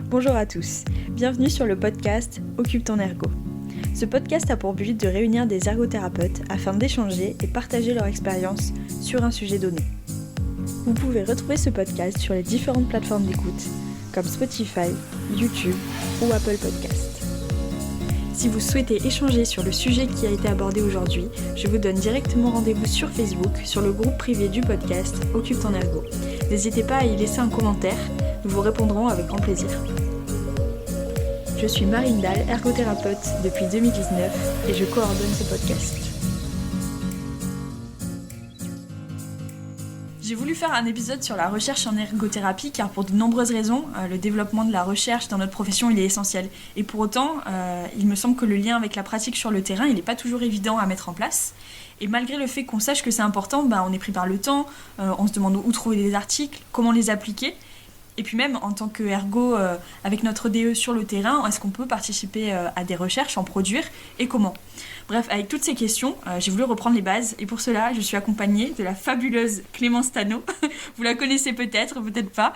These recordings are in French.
Bonjour à tous, bienvenue sur le podcast Occupe ton ergo. Ce podcast a pour but de réunir des ergothérapeutes afin d'échanger et partager leur expérience sur un sujet donné. Vous pouvez retrouver ce podcast sur les différentes plateformes d'écoute comme Spotify, YouTube ou Apple Podcast. Si vous souhaitez échanger sur le sujet qui a été abordé aujourd'hui, je vous donne directement rendez-vous sur Facebook, sur le groupe privé du podcast Occupe ton ergo. N'hésitez pas à y laisser un commentaire, nous vous répondrons avec grand plaisir. Je suis Marine Dahl, ergothérapeute depuis 2019 et je coordonne ce podcast. J'ai voulu faire un épisode sur la recherche en ergothérapie car pour de nombreuses raisons, le développement de la recherche dans notre profession il est essentiel. Et pour autant, il me semble que le lien avec la pratique sur le terrain il n'est pas toujours évident à mettre en place. Et malgré le fait qu'on sache que c'est important, on est pris par le temps, on se demande où trouver des articles, comment les appliquer. Et puis même en tant qu'ergo, avec notre DE sur le terrain, est-ce qu'on peut participer à des recherches, en produire et comment ? Bref, avec toutes ces questions, j'ai voulu reprendre les bases. Et pour cela, je suis accompagnée de la fabuleuse Clémence Tano. Vous la connaissez peut-être, peut-être pas.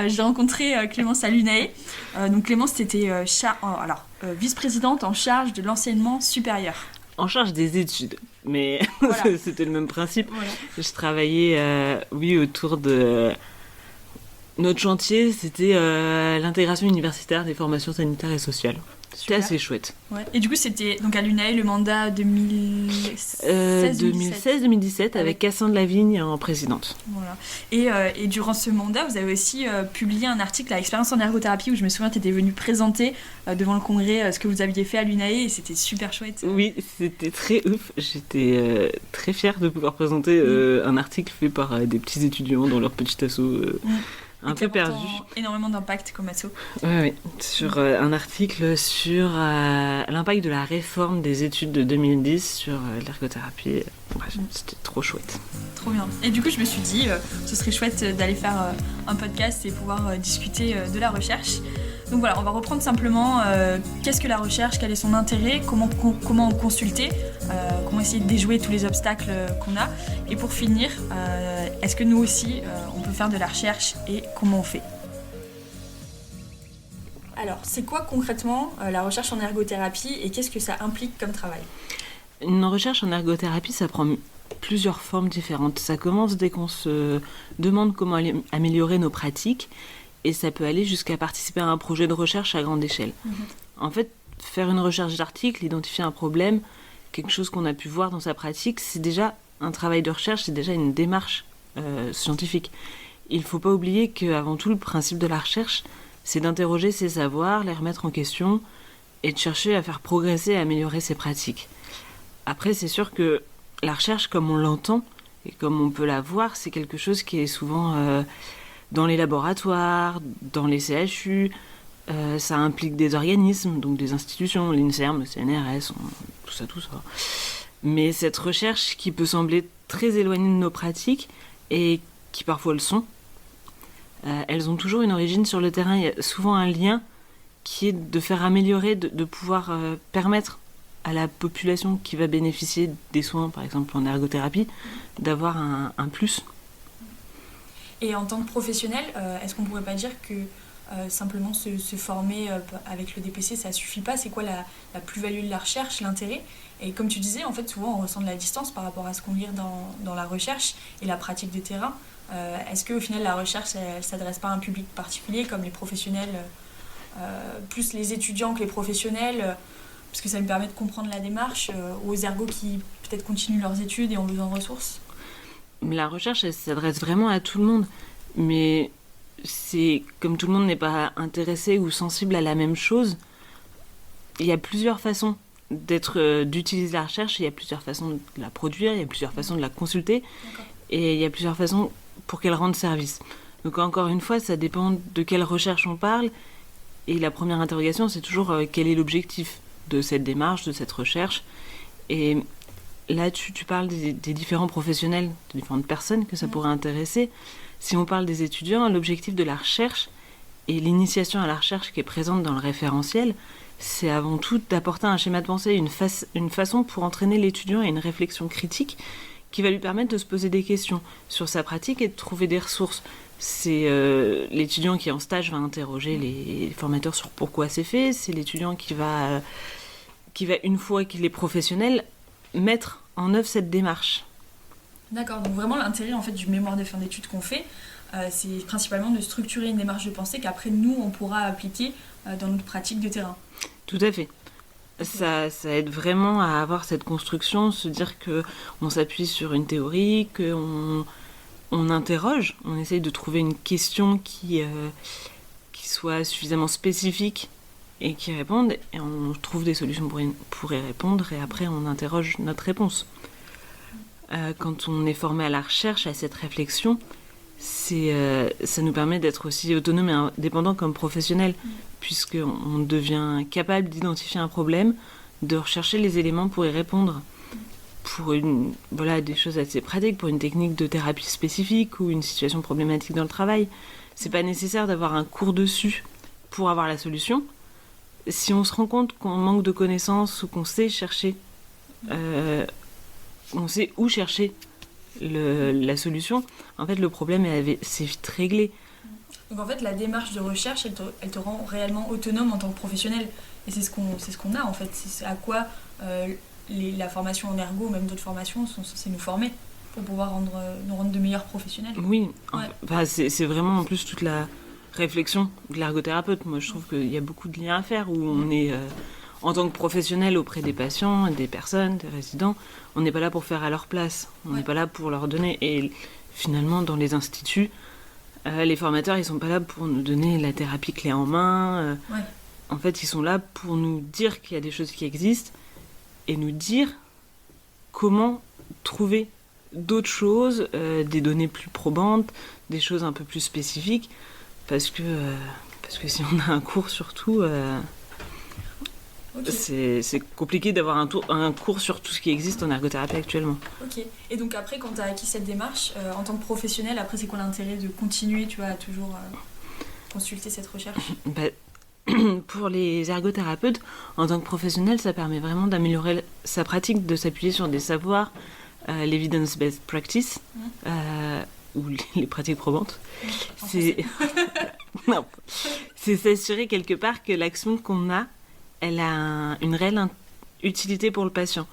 J'ai rencontré Clémence à l'UNAE. Donc Clémence, c'était vice-présidente en charge de l'enseignement supérieur. En charge des études, mais voilà. C'était le même principe. Voilà. Je travaillais, autour de... Notre chantier, c'était l'intégration universitaire des formations sanitaires et sociales. C'était assez chouette. Ouais. Et du coup, c'était donc à l'UNAE le mandat 2016-2017 avec Cassandre Lavigne en présidente. Voilà. Et durant ce mandat, vous avez aussi publié un article à Expérience en ergothérapie où je me souviens que tu étais venue présenter devant le congrès ce que vous aviez fait à l'UNAE et c'était super chouette. Oui, c'était très ouf. J'étais très fière de pouvoir présenter un article fait par des petits étudiants dans leur petit asso. Un peu perdu. Énormément d'impact comme asso. Oui, sur un article sur l'impact de la réforme des études de 2010 sur l'ergothérapie. C'était trop chouette. Trop bien. Et du coup, je me suis dit, ce serait chouette d'aller faire un podcast et pouvoir discuter de la recherche. Donc voilà, on va reprendre simplement qu'est-ce que la recherche, quel est son intérêt, comment consulter, comment essayer de déjouer tous les obstacles qu'on a. Et pour finir, est-ce que nous aussi, on peut faire de la recherche et comment on fait ? Alors, c'est quoi concrètement la recherche en ergothérapie et qu'est-ce que ça implique comme travail ? Une recherche en ergothérapie, ça prend plusieurs formes différentes. Ça commence dès qu'on se demande comment améliorer nos pratiques. Et ça peut aller jusqu'à participer à un projet de recherche à grande échelle. En fait, faire une recherche d'article, identifier un problème, quelque chose qu'on a pu voir dans sa pratique, c'est déjà un travail de recherche, c'est déjà une démarche scientifique. Il ne faut pas oublier qu'avant tout, le principe de la recherche, c'est d'interroger ses savoirs, les remettre en question et de chercher à faire progresser et améliorer ses pratiques. Après, c'est sûr que la recherche, comme on l'entend et comme on peut la voir, c'est quelque chose qui est souvent... dans les laboratoires, dans les CHU, ça implique des organismes, donc des institutions, l'INSERM, le CNRS, tout ça. Mais cette recherche qui peut sembler très éloignée de nos pratiques, et qui parfois le sont, elles ont toujours une origine sur le terrain. Il y a souvent un lien qui est de faire améliorer, de pouvoir permettre à la population qui va bénéficier des soins, par exemple en ergothérapie, d'avoir un plus. Et en tant que professionnel, est-ce qu'on ne pourrait pas dire que simplement se former avec le DPC, ça ne suffit pas ? C'est quoi la plus-value de la recherche, l'intérêt ? Et comme tu disais, en fait, souvent on ressent de la distance par rapport à ce qu'on lit dans la recherche et la pratique de terrain. Est-ce qu'au final, la recherche, elle ne s'adresse pas à un public particulier, comme les professionnels, plus les étudiants que les professionnels parce que ça me permet de comprendre la démarche, ou aux ergos qui peut-être continuent leurs études et ont besoin de ressources ? La recherche, elle s'adresse vraiment à tout le monde, mais c'est comme tout le monde n'est pas intéressé ou sensible à la même chose, il y a plusieurs façons d'utiliser la recherche, il y a plusieurs façons de la produire, il y a plusieurs façons de la consulter, et il y a plusieurs façons pour qu'elle rende service. Donc encore une fois, ça dépend de quelle recherche on parle, et la première interrogation, c'est toujours quel est l'objectif de cette démarche, de cette recherche, et là, tu parles des différents professionnels, des différentes personnes que ça pourrait intéresser. Si on parle des étudiants, l'objectif de la recherche et l'initiation à la recherche qui est présente dans le référentiel, c'est avant tout d'apporter un schéma de pensée, une façon pour entraîner l'étudiant à une réflexion critique qui va lui permettre de se poser des questions sur sa pratique et de trouver des ressources. C'est l'étudiant qui est en stage va interroger les formateurs sur pourquoi c'est fait. C'est l'étudiant qui va, une fois qu'il est professionnel, mettre en œuvre cette démarche. D'accord, donc vraiment l'intérêt en fait du mémoire de fin d'études qu'on fait, c'est principalement de structurer une démarche de pensée qu'après nous on pourra appliquer dans notre pratique de terrain. Tout à fait. Ça aide vraiment à avoir cette construction, se dire qu'on s'appuie sur une théorie, qu'on interroge, on essaye de trouver une question qui soit suffisamment spécifique et qui réponde, et on trouve des solutions pour y répondre, et après on interroge notre réponse. Quand on est formé à la recherche, à cette réflexion, ça nous permet d'être aussi autonome et indépendant comme professionnel, puisqu'on devient capable d'identifier un problème, de rechercher les éléments pour y répondre. Pour des choses assez pratiques, pour une technique de thérapie spécifique ou une situation problématique dans le travail. C'est pas nécessaire d'avoir un cours dessus pour avoir la solution. Si on se rend compte qu'on manque de connaissances ou qu'on sait chercher, on sait où chercher la solution, en fait le problème c'est vite réglé. Donc en fait la démarche de recherche elle te rend réellement autonome en tant que professionnel, et c'est ce qu'on a en fait, c'est à quoi la formation en ergo, même d'autres formations, sont censées nous former pour pouvoir nous rendre de meilleurs professionnels. Oui, ouais. C'est vraiment en plus toute la réflexion de l'ergothérapeute. Moi je trouve qu'il y a beaucoup de liens à faire où on est en tant que professionnel auprès des patients, des personnes, des résidents, on n'est pas là pour faire à leur place, on n'est pas là pour leur donner. Et finalement, dans les instituts, les formateurs, ils sont pas là pour nous donner la thérapie clé en main. En fait, ils sont là pour nous dire qu'il y a des choses qui existent et nous dire comment trouver d'autres choses, des données plus probantes, des choses un peu plus spécifiques, parce que si on a un cours sur tout... Okay. C'est compliqué d'avoir un cours sur tout ce qui existe en ergothérapie actuellement. Ok. Et donc après, quand tu as acquis cette démarche, en tant que professionnel, après c'est quoi l'intérêt de continuer, tu vois, à toujours consulter cette recherche? Pour les ergothérapeutes, en tant que professionnel, ça permet vraiment d'améliorer sa pratique, de s'appuyer sur des savoirs, l'evidence-based practice, ou les pratiques probantes. C'est s'assurer quelque part que l'action qu'on a, elle a une réelle utilité pour le patient.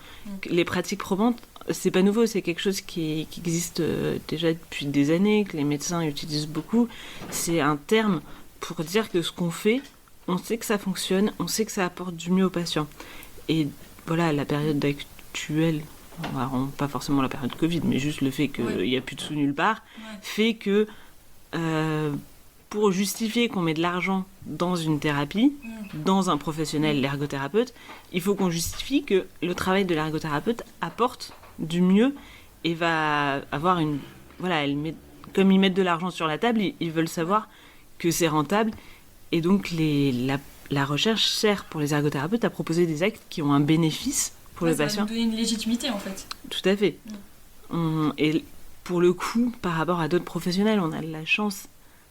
Les pratiques probantes, c'est pas nouveau, c'est quelque chose qui existe déjà depuis des années, que les médecins utilisent beaucoup. C'est un terme pour dire que ce qu'on fait, on sait que ça fonctionne, on sait que ça apporte du mieux au patient. Et voilà, la période actuelle, pas forcément la période Covid, mais juste le fait qu'il n'y a plus de sous nulle part, fait que pour justifier qu'on met de l'argent dans une thérapie, dans un professionnel, l'ergothérapeute, il faut qu'on justifie que le travail de l'ergothérapeute apporte du mieux et va avoir une... Voilà, comme ils mettent de l'argent sur la table, ils veulent savoir que c'est rentable. Et donc la recherche sert pour les ergothérapeutes à proposer des actes qui ont un bénéfice pour le patient. Ça va nous donner une légitimité en fait. Tout à fait. Et pour le coup, par rapport à d'autres professionnels, on a la chance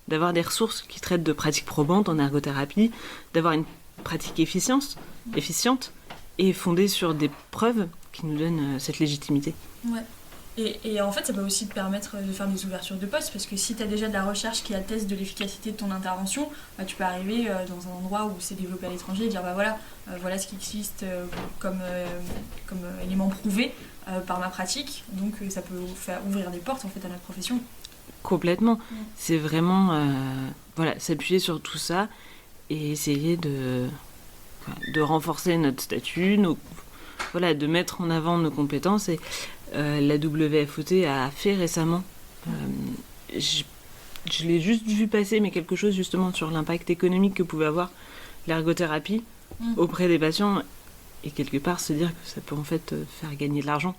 d'avoir des ressources qui traitent de pratiques probantes en ergothérapie, d'avoir une pratique efficiente et fondée sur des preuves qui nous donnent cette légitimité. Ouais. Et en fait, ça peut aussi te permettre de faire des ouvertures de postes, parce que si tu as déjà de la recherche qui atteste de l'efficacité de ton intervention, tu peux arriver dans un endroit où c'est développé à l'étranger et dire voilà ce qui existe comme élément prouvé par ma pratique, donc ça peut faire ouvrir des portes en fait à notre profession. Complètement. C'est vraiment s'appuyer sur tout ça et essayer de renforcer notre statut, de mettre en avant nos compétences. Et la WFOT a fait récemment, je l'ai juste vu passer, mais quelque chose justement sur l'impact économique que pouvait avoir l'ergothérapie auprès des patients, et quelque part se dire que ça peut en fait faire gagner de l'argent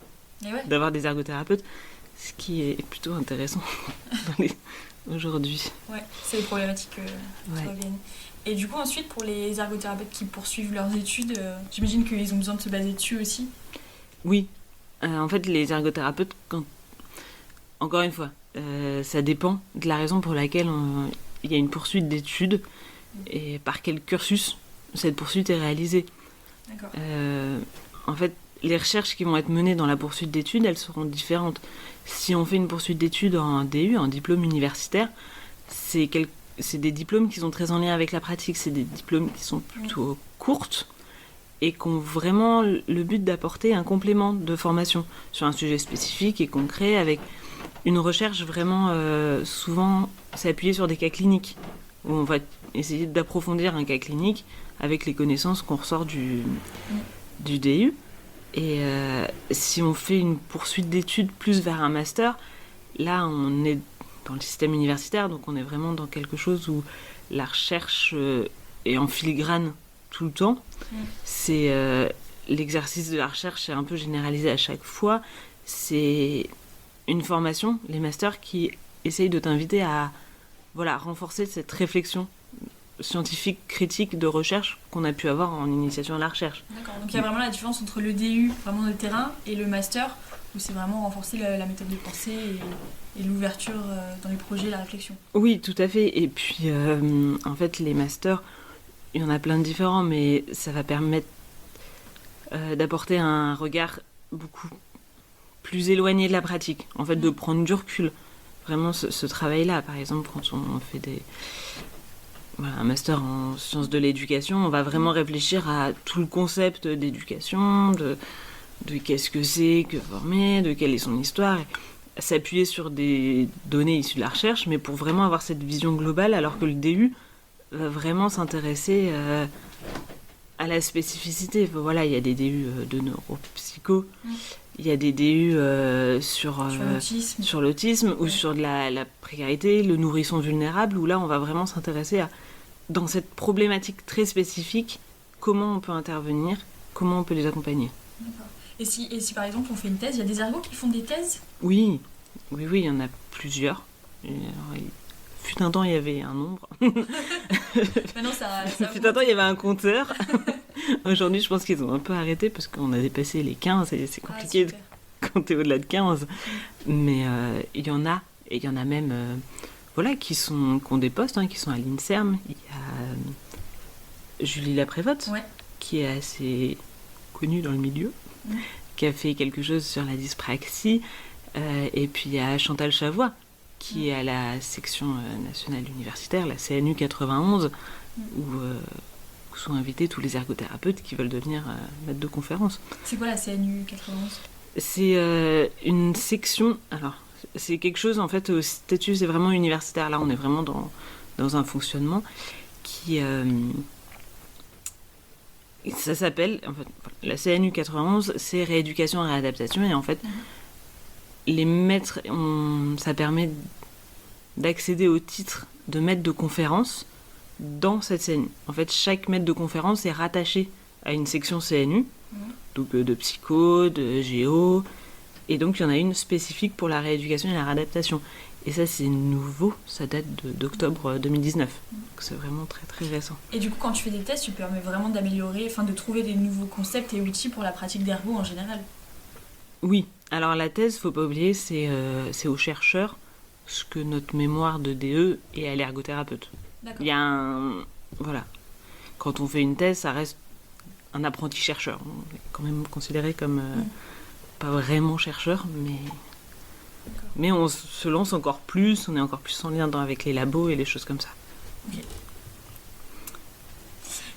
d'avoir des ergothérapeutes, ce qui est plutôt intéressant aujourd'hui. Ouais, c'est les problématiques qui reviennent. Et du coup, ensuite, pour les ergothérapeutes qui poursuivent leurs études, j'imagine qu'ils ont besoin de se baser dessus aussi. Oui. En fait, les ergothérapeutes, encore une fois, ça dépend de la raison pour laquelle il y a une poursuite d'études et par quel cursus cette poursuite est réalisée. D'accord. En fait, les recherches qui vont être menées dans la poursuite d'études, elles seront différentes. Si on fait une poursuite d'études en DU, en diplôme universitaire, c'est des diplômes qui sont très en lien avec la pratique, c'est des diplômes qui sont plutôt courtes et qui ont vraiment le but d'apporter un complément de formation sur un sujet spécifique et concret, avec une recherche vraiment souvent s'appuyer sur des cas cliniques, où on va essayer d'approfondir un cas clinique avec les connaissances qu'on ressort du DU. Et si on fait une poursuite d'études plus vers un master, là on est dans le système universitaire, donc on est vraiment dans quelque chose où la recherche est en filigrane tout le temps. C'est l'exercice de la recherche est un peu généralisé à chaque fois. C'est une formation, les masters, qui essayent de t'inviter à renforcer cette réflexion scientifique, critique, de recherche qu'on a pu avoir en initiation à la recherche. D'accord, donc il y a vraiment la différence entre le DU, vraiment de terrain, et le master, où c'est vraiment renforcer la méthode de pensée et l'ouverture dans les projets, la réflexion. Oui, tout à fait. Et puis, en fait, les masters, il y en a plein de différents, mais ça va permettre d'apporter un regard beaucoup plus éloigné de la pratique. En fait, de prendre du recul. Vraiment, ce travail-là, par exemple, quand on fait un master en sciences de l'éducation, on va vraiment réfléchir à tout le concept d'éducation, de qu'est-ce que c'est que former, de quelle est son histoire, s'appuyer sur des données issues de la recherche, mais pour vraiment avoir cette vision globale, alors que le DU va vraiment s'intéresser à la spécificité. Voilà, il y a des DU de neuropsycho, il y a des DU sur l'autisme ou sur la précarité, le nourrisson vulnérable, où là on va vraiment s'intéresser dans cette problématique très spécifique, comment on peut intervenir, comment on peut les accompagner. D'accord. Et si par exemple on fait une thèse, il y a des ergots qui font des thèses ? Oui, il y en a plusieurs. Alors, fut un temps, il y avait un nombre. Maintenant, ça fut un temps, il y avait un compteur. Aujourd'hui, je pense qu'ils ont un peu arrêté parce qu'on a dépassé les 15 et c'est compliqué de compter au-delà de 15. Mais il y en a, et il y en a même qui ont des postes, qui sont à l'INSERM. Il y a Julie Laprévotte, qui est assez connue dans le milieu, qui a fait quelque chose sur la dyspraxie. Et puis il y a Chantal Chavois, qui est à la section nationale universitaire, la CNU 91, où sont invités tous les ergothérapeutes qui veulent devenir maîtres de conférences. C'est quoi la CNU 91 ? C'est une section... Alors, c'est quelque chose, en fait, au statut, c'est vraiment universitaire. Là, on est vraiment dans un fonctionnement qui... ça s'appelle... En fait, la CNU 91, c'est rééducation et réadaptation. Et en fait, les maîtres... ça permet d'accéder au titre de maître de conférence dans cette CNU. En fait, chaque maître de conférence est rattaché à une section CNU, donc de psycho, de géo, et donc il y en a une spécifique pour la rééducation et la réadaptation. Et ça, c'est nouveau, ça date d'octobre 2019. Donc c'est vraiment très très récent. Et du coup, quand tu fais des tests, tu permets vraiment d'améliorer, de trouver des nouveaux concepts et outils pour la pratique d'ergo en général. Oui, alors la thèse, faut pas oublier, c'est aux chercheurs ce que notre mémoire de DE est à l'ergothérapeute. D'accord. Il y a quand on fait une thèse, ça reste un apprenti chercheur. On est quand même considéré comme pas vraiment chercheur, mais on se lance encore plus, on est encore plus en lien avec les labos et les choses comme ça. Okay.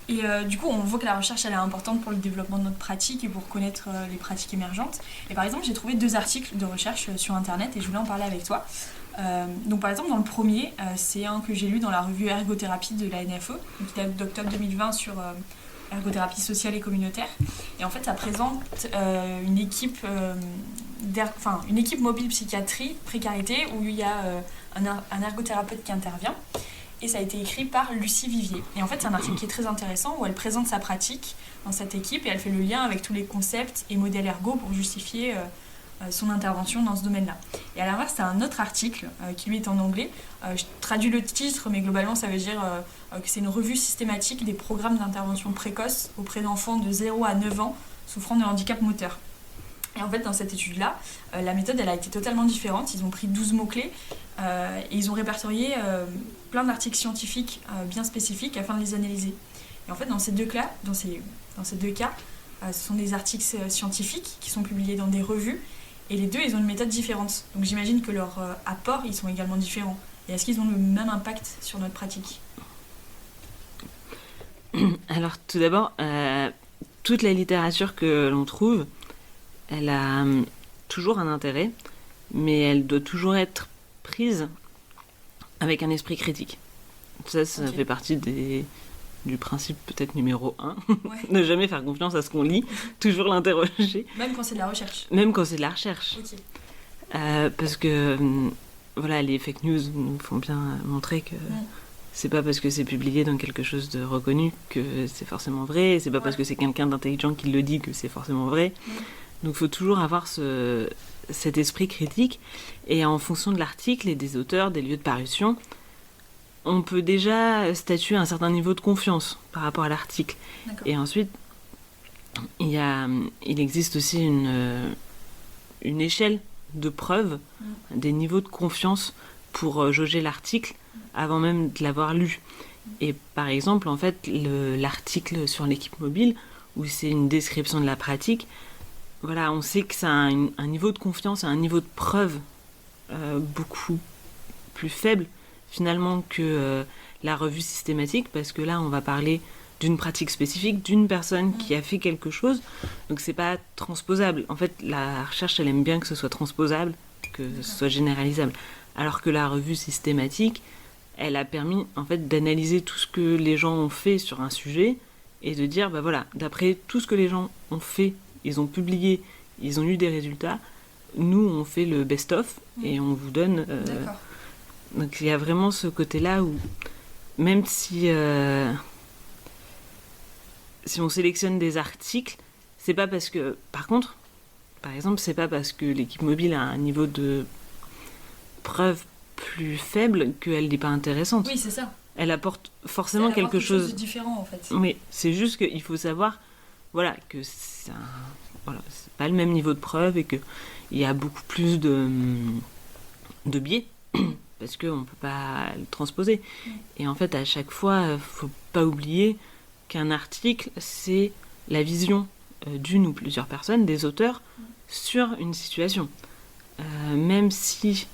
Et du coup, on voit que la recherche, elle est importante pour le développement de notre pratique et pour connaître les pratiques émergentes. Et par exemple, j'ai trouvé 2 articles de recherche sur Internet et je voulais en parler avec toi. Donc par exemple, dans le premier, c'est un que j'ai lu dans la revue Ergothérapie de la NFE, qui date d'octobre 2020 sur ergothérapie sociale et communautaire. Et en fait, ça présente une équipe mobile psychiatrie, précarité, où il y a un ergothérapeute qui intervient. Et ça a été écrit par Lucie Vivier. Et en fait, c'est un article qui est très intéressant, où elle présente sa pratique dans cette équipe et elle fait le lien avec tous les concepts et modèles ergo pour justifier son intervention dans ce domaine-là. Et à l'inverse, c'est un autre article qui lui est en anglais. Je traduis le titre, mais globalement, ça veut dire que c'est une revue systématique des programmes d'intervention précoce auprès d'enfants de 0 à 9 ans souffrant de handicap moteur. Et en fait, dans cette étude-là, la méthode, elle a été totalement différente. Ils ont pris 12 mots-clés et ils ont répertorié plein d'articles scientifiques bien spécifiques afin de les analyser. Et en fait, dans ces deux cas, ce sont des articles scientifiques qui sont publiés dans des revues. Et les deux, ils ont une méthode différente. Donc j'imagine que leurs apports, ils sont également différents. Et est-ce qu'ils ont le même impact sur notre pratique ? Alors tout d'abord, toute la littérature que l'on trouve, elle a toujours un intérêt, mais elle doit toujours être prise avec un esprit critique. Ça fait partie du principe peut-être numéro 1. Ouais. Ne jamais faire confiance à ce qu'on lit, toujours l'interroger. Même quand c'est de la recherche. Même quand c'est de la recherche. Ok. Parce que voilà, les fake news nous font bien montrer que c'est pas parce que c'est publié dans quelque chose de reconnu que c'est forcément vrai, c'est pas parce que c'est quelqu'un d'intelligent qui le dit que c'est forcément vrai. Donc il faut toujours avoir cet esprit critique, et en fonction de l'article et des auteurs, des lieux de parution, on peut déjà statuer à un certain niveau de confiance par rapport à l'article. D'accord. Et ensuite, il existe aussi une échelle de preuve, des niveaux de confiance pour jauger l'article avant même de l'avoir lu. Et par exemple, en fait, l'article sur l'équipe mobile, où c'est une description de la pratique, voilà, on sait que ça a un niveau de confiance, un niveau de preuve beaucoup plus faible finalement que la revue systématique, parce que là, on va parler d'une pratique spécifique, d'une personne qui a fait quelque chose, donc c'est pas transposable. En fait, la recherche, elle aime bien que ce soit transposable, que ce soit généralisable, alors que la revue systématique, elle a permis en fait d'analyser tout ce que les gens ont fait sur un sujet et de dire, bah voilà, d'après tout ce que les gens ont fait, ils ont publié, ils ont eu des résultats, nous on fait le best-of et on vous donne... Donc il y a vraiment ce côté-là où, même si on sélectionne des articles, c'est pas parce que... Par contre, par exemple, c'est pas parce que l'équipe mobile a un niveau de preuve plus faible qu'elle n'est pas intéressante. Oui, c'est ça. Elle apporte forcément quelque chose de différent, en fait. Mais c'est juste qu'il faut savoir, voilà, que c'est pas le même niveau de preuve et qu'il y a beaucoup plus de biais parce qu'on ne peut pas le transposer. Et en fait, à chaque fois, il ne faut pas oublier qu'un article, c'est la vision d'une ou plusieurs personnes, des auteurs, sur une situation. Même si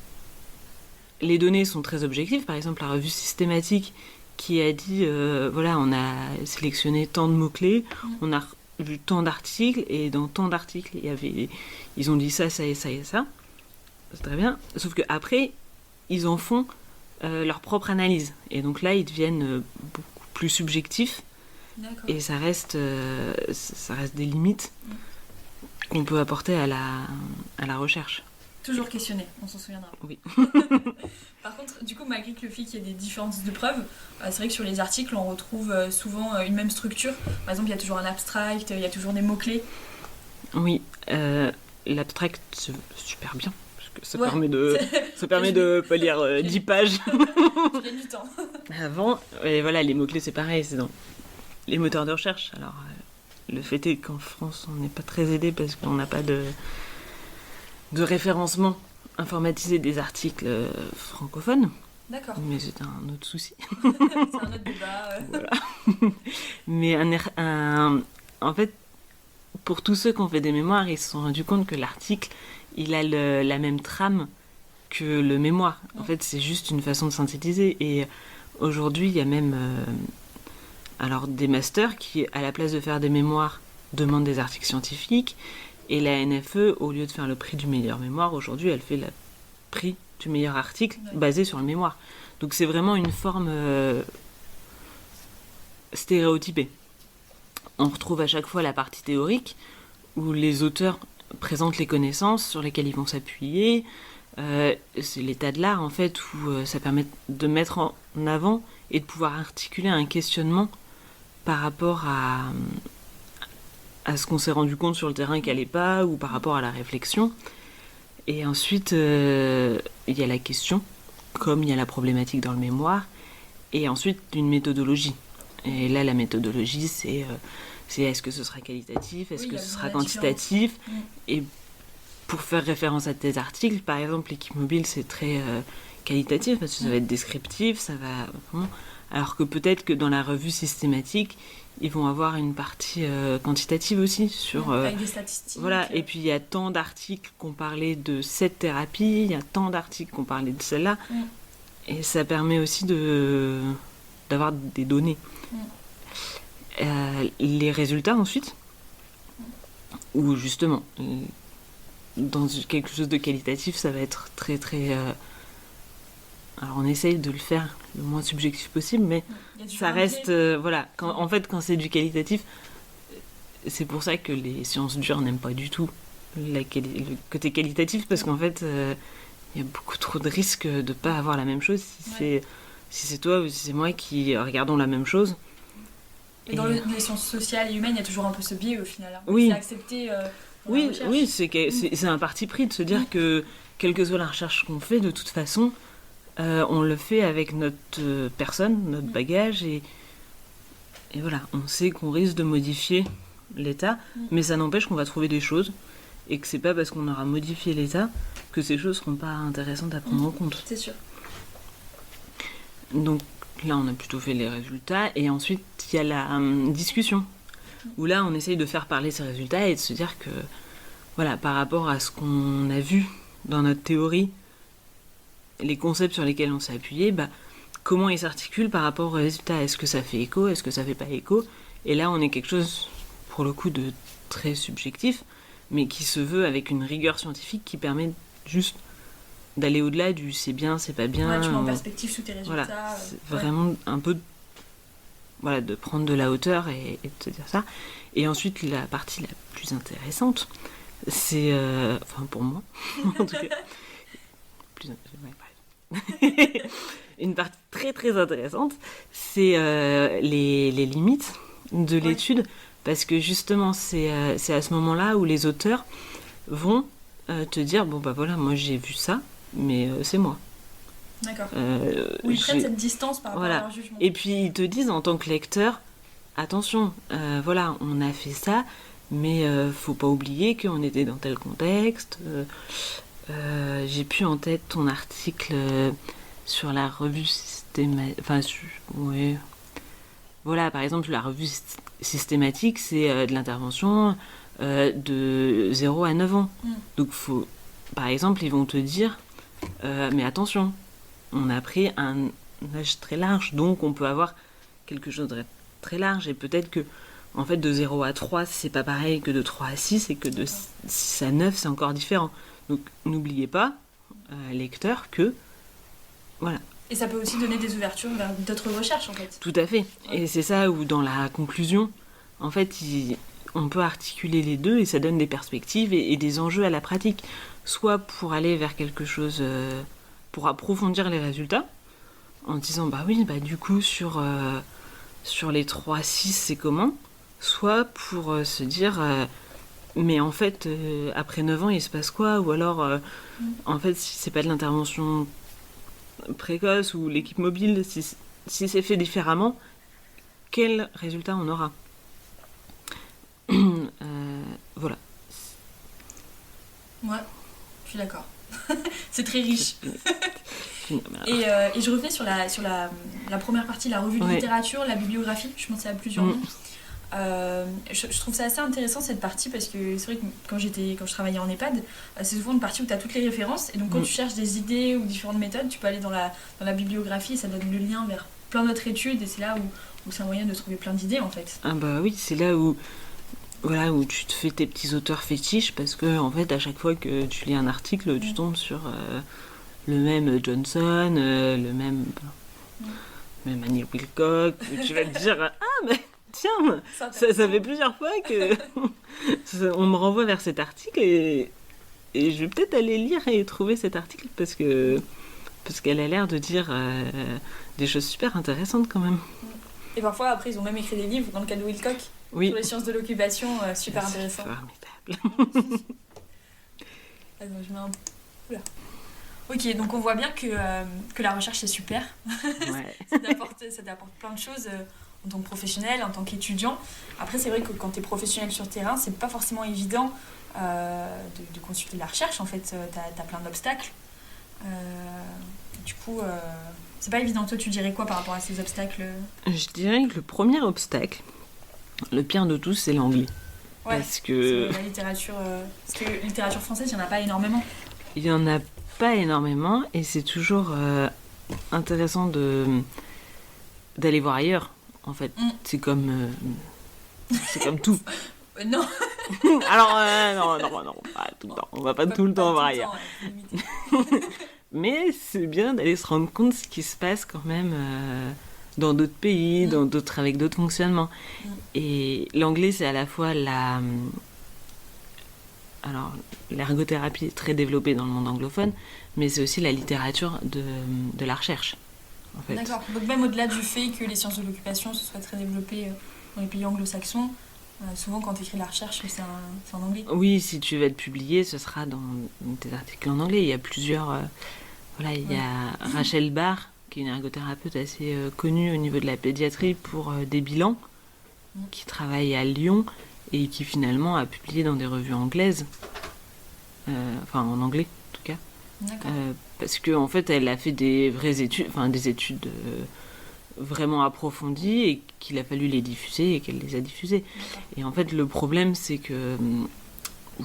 les données sont très objectives, par exemple la revue systématique qui a dit, voilà, on a sélectionné tant de mots-clés, on a vu tant d'articles, et dans tant d'articles, ils ont dit ça, ça et ça et ça. C'est très bien. Sauf qu'après, ils en font leur propre analyse. Et donc là, ils deviennent beaucoup plus subjectifs. D'accord. Et ça reste des limites qu'on peut apporter à la recherche. Toujours questionner, on s'en souviendra. Oui. Par contre, du coup, malgré que le fait qu'il y ait des différences de preuves, c'est vrai que sur les articles, on retrouve souvent une même structure. Par exemple, il y a toujours un abstract, il y a toujours des mots-clés. Oui, l'abstract, c'est super bien. Ça permet de pas lire 10 pages. Je gagne du temps. Avant, et voilà, les mots-clés, c'est pareil, c'est dans les moteurs de recherche. Alors, le fait est qu'en France, on n'est pas très aidé parce qu'on n'a pas de référencement informatisé des articles francophones. D'accord. Mais c'est un autre souci. C'est un autre débat. Voilà. Mais en fait, pour tous ceux qui ont fait des mémoires, ils se sont rendus compte que l'article, il a la même trame que le mémoire. En fait, c'est juste une façon de synthétiser. Et aujourd'hui, il y a même alors des masters qui, à la place de faire des mémoires, demandent des articles scientifiques. Et la NFE, au lieu de faire le prix du meilleur mémoire, aujourd'hui, elle fait le prix du meilleur article basé sur le mémoire. Donc c'est vraiment une forme stéréotypée. On retrouve à chaque fois la partie théorique, où les auteurs présentent les connaissances sur lesquelles ils vont s'appuyer. C'est l'état de l'art, en fait, où ça permet de mettre en avant et de pouvoir articuler un questionnement par rapport à ce qu'on s'est rendu compte sur le terrain qu'elle n'allait pas, ou par rapport à la réflexion. Et ensuite, il y a la question, comme il y a la problématique dans le mémoire, et ensuite une méthodologie. Et là, la méthodologie, c'est est-ce que ce sera qualitatif, est-ce que ce sera quantitatif. Et pour faire référence à tes articles, par exemple, l'équipe mobile, c'est très qualitatif, parce que ça va être descriptif, ça va... Alors que peut-être que dans la revue systématique, ils vont avoir une partie quantitative aussi sur avec des statistiques. Voilà, et puis il y a tant d'articles qui ont parlé de cette thérapie, il y a tant d'articles qui ont parlé de celle-là. Et ça permet aussi d'avoir des données. Les résultats ensuite, où justement, dans quelque chose de qualitatif, ça va être très très... alors on essaye de le faire le moins subjectif possible, mais ça reste... voilà, quand c'est du qualitatif, c'est pour ça que les sciences dures n'aiment pas du tout le côté qualitatif, parce qu'en fait, il y a beaucoup trop de risques de ne pas avoir la même chose si c'est toi ou si c'est moi qui regardons la même chose. Et dans les sciences sociales et humaines, il y a toujours un peu ce biais au final. Hein. Oui. C'est accepté Oui, c'est un parti pris de se dire que, quelle que soit la recherche qu'on fait, de toute façon, on le fait avec notre personne, notre bagage, et voilà, on sait qu'on risque de modifier l'état, mais ça n'empêche qu'on va trouver des choses, et que c'est pas parce qu'on aura modifié l'état que ces choses seront pas intéressantes à prendre en compte. C'est sûr. Donc là, on a plutôt fait les résultats, et ensuite, il y a la discussion, où là, on essaye de faire parler ces résultats et de se dire que, voilà, par rapport à ce qu'on a vu dans notre théorie, les concepts sur lesquels on s'est appuyé, comment ils s'articulent par rapport aux résultats. Est-ce que ça fait écho? Est-ce que ça fait pas écho? Et là, on est quelque chose, pour le coup, de très subjectif, mais qui se veut avec une rigueur scientifique qui permet juste d'aller au-delà du c'est bien, c'est pas bien. Ouais, tu mets en perspective sous tes résultats. Voilà, c'est vraiment un peu de prendre de la hauteur et de se dire ça. Et ensuite, la partie la plus intéressante, c'est, enfin pour moi, en tout cas, une partie très très intéressante, c'est les limites de l'étude, parce que justement, c'est à ce moment-là où les auteurs vont te dire, bon voilà, moi j'ai vu ça, mais c'est moi. D'accord. Où ils prennent cette distance par rapport à leur jugement. Et puis ils te disent en tant que lecteur, attention, voilà, on a fait ça, mais faut pas oublier qu'on était dans tel contexte. J'ai plus en tête ton article sur la revue voilà, par exemple, la revue systématique, c'est de l'intervention de 0 à 9 ans. Donc, par exemple, ils vont te dire, mais attention, on a pris un âge très large, donc on peut avoir quelque chose de très large, et peut-être que, en fait, de 0 à 3, c'est pas pareil que de 3 à 6, et que de 6 à 9, c'est encore différent. Donc, n'oubliez pas, lecteur, que, voilà. Et ça peut aussi donner des ouvertures vers d'autres recherches, en fait. Tout à fait. Et c'est ça où, dans la conclusion, en fait, on peut articuler les deux, et ça donne des perspectives et des enjeux à la pratique. Soit pour aller vers quelque chose, pour approfondir les résultats, en disant, du coup, sur les 3-6, c'est comment? Soit pour se dire, mais en fait, après 9 ans, il se passe quoi? Ou alors, en fait, si c'est pas de l'intervention précoce ou l'équipe mobile, si c'est fait différemment, quel résultat on aura? Voilà. Ouais, je suis d'accord. C'est très riche. Et je revenais sur la première partie, la revue de littérature, la bibliographie. Je pensais à plusieurs noms. Je trouve ça assez intéressant cette partie, parce que c'est vrai que quand je travaillais en EHPAD, c'est souvent une partie où tu as toutes les références, et donc quand tu cherches des idées ou différentes méthodes, tu peux aller dans la bibliographie, et ça donne le lien vers plein d'autres études, et c'est là où c'est un moyen de trouver plein d'idées en fait. Ah oui, c'est là où tu te fais tes petits auteurs fétiches, parce que en fait à chaque fois que tu lis un article, tu tombes sur le même Johnson, le même Annie Wilcock, tu vas te dire mais tiens, ça fait plusieurs fois que on me renvoie vers cet article, et je vais peut-être aller lire et trouver cet article, parce qu'elle a l'air de dire des choses super intéressantes quand même. Et parfois après ils ont même écrit des livres, dans le cas de Wilcock, sur les sciences de l'occupation, super intéressant. Formidable. Attends, je mets un... Oula. Ok, donc on voit bien que la recherche c'est super. Ouais. ça t'apporte plein de choses en tant que professionnel, en tant qu'étudiant. Après, c'est vrai que quand tu es professionnel sur terrain, c'est pas forcément évident de consulter la recherche. En fait, t'as plein d'obstacles. Du coup, c'est pas évident. Toi, tu dirais quoi par rapport à ces obstacles? Je dirais que le premier obstacle, le pire de tous, c'est l'anglais. Ouais, parce que la littérature, littérature française, il n'y en a pas énormément. Il n'y en a pas énormément, et c'est toujours intéressant d'aller voir ailleurs, en fait. C'est comme tout. Non. Alors, non, pas tout le temps. On va pas tout le temps voir ailleurs. Mais c'est bien d'aller se rendre compte de ce qui se passe quand même dans d'autres pays, avec d'autres fonctionnements. Et l'anglais, c'est à la fois alors, l'ergothérapie est très développée dans le monde anglophone, mais c'est aussi la littérature de la recherche, en fait. D'accord. Donc même au-delà du fait que les sciences de l'occupation se soient très développées dans les pays anglo-saxons, souvent quand tu écris de la recherche, c'est en anglais. Oui, si tu veux être publié, ce sera dans des articles en anglais. Il y a plusieurs... il y a Rachel Barr, qui est une ergothérapeute assez connue au niveau de la pédiatrie pour des bilans, qui travaille à Lyon et qui finalement a publié dans des revues anglaises, en anglais en tout cas. D'accord. Parce qu'en fait, elle a fait des vraies études, des études vraiment approfondies et qu'il a fallu les diffuser et qu'elle les a diffusées. D'accord. Et en fait, le problème, c'est que,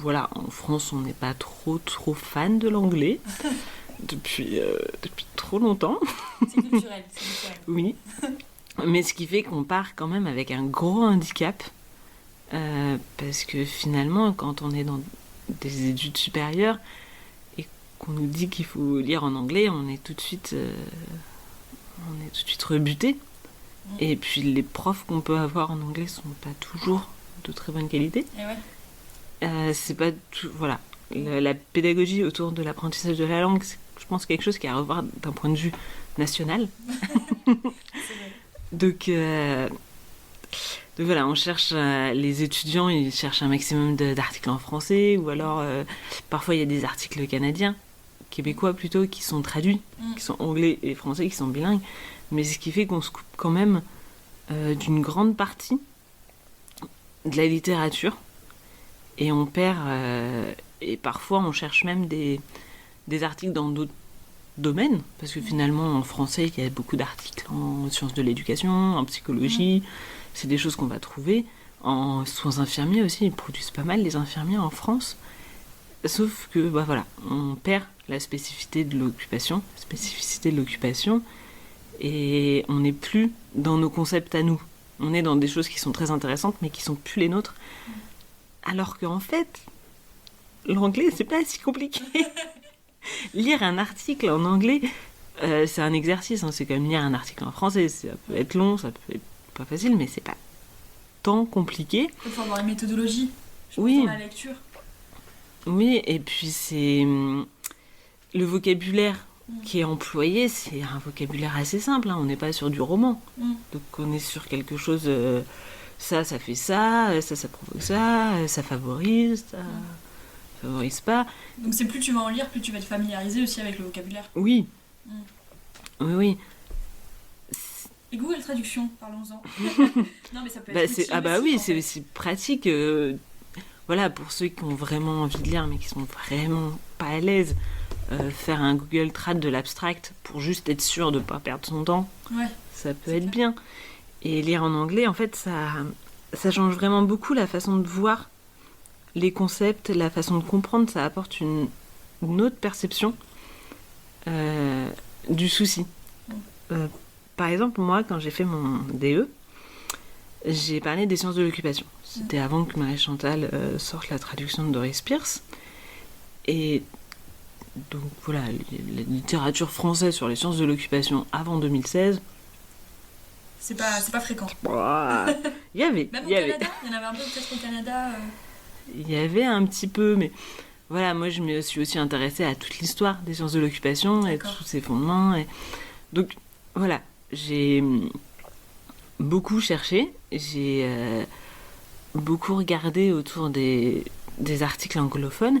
en France, on n'est pas trop fan de l'anglais depuis trop longtemps. C'est culturel. Oui. Mais ce qui fait qu'on part quand même avec un gros handicap. Parce que finalement, quand on est dans des études supérieures et qu'on nous dit qu'il faut lire en anglais, on est tout de suite rebuté. Et puis les profs qu'on peut avoir en anglais sont pas toujours de très bonne qualité. Et ouais. C'est pas tout, voilà. La pédagogie autour de l'apprentissage de la langue, c'est, je pense, quelque chose qui a à revoir d'un point de vue national. Donc voilà, on cherche, les étudiants, ils cherchent un maximum d'articles en français, ou alors parfois il y a des articles québécois plutôt, qui sont traduits, qui sont anglais et français, qui sont bilingues, mais ce qui fait qu'on se coupe quand même d'une grande partie de la littérature, et on perd, et parfois on cherche même des articles dans d'autres domaines, parce que finalement en français il y a beaucoup d'articles en sciences de l'éducation, en psychologie, c'est des choses qu'on va trouver. En soins infirmiers aussi, ils produisent pas mal les infirmiers en France, sauf que on perd la spécificité de l'occupation, et on n'est plus dans nos concepts à nous. On est dans des choses qui sont très intéressantes mais qui sont plus les nôtres, alors qu'en fait l'anglais c'est pas si compliqué. Lire un article en anglais, c'est un exercice, c'est comme lire un article en français. Ça peut être long, ça peut être pas facile, mais c'est pas tant compliqué. Il faut avoir une méthodologie dans la lecture. Oui, et puis c'est le vocabulaire qui est employé, c'est un vocabulaire assez simple. On n'est pas sur du roman, donc on est sur quelque chose. Ça fait ça provoque ça favorise, ça favorise pas. Donc c'est plus tu vas en lire, plus tu vas être familiarisé aussi avec le vocabulaire. Oui. Oui. Et Google Traduction, parlons-en. Non, mais ça peut être utile. C'est aussi pratique. Pour ceux qui ont vraiment envie de lire, mais qui sont vraiment pas à l'aise, faire un Google Trad de l'abstract pour juste être sûr de pas perdre son temps, ça peut être bien. Et lire en anglais, en fait, ça change vraiment beaucoup la façon de voir les concepts, la façon de comprendre. Ça apporte une autre perception du souci. Par exemple, moi, quand j'ai fait mon DE, j'ai parlé des sciences de l'occupation. C'était avant que Marie-Chantal sorte la traduction de Doris Pierce. Et donc voilà, la littérature française sur les sciences de l'occupation avant 2016... C'est pas fréquent. Il y avait. Même au Canada, il y en avait un peu peut-être au Canada. Il y avait un petit peu, mais voilà, moi je me suis aussi intéressée à toute l'histoire des sciences de l'occupation et tous ses fondements. Donc voilà, j'ai beaucoup cherché, j'ai beaucoup regardé autour des articles anglophones,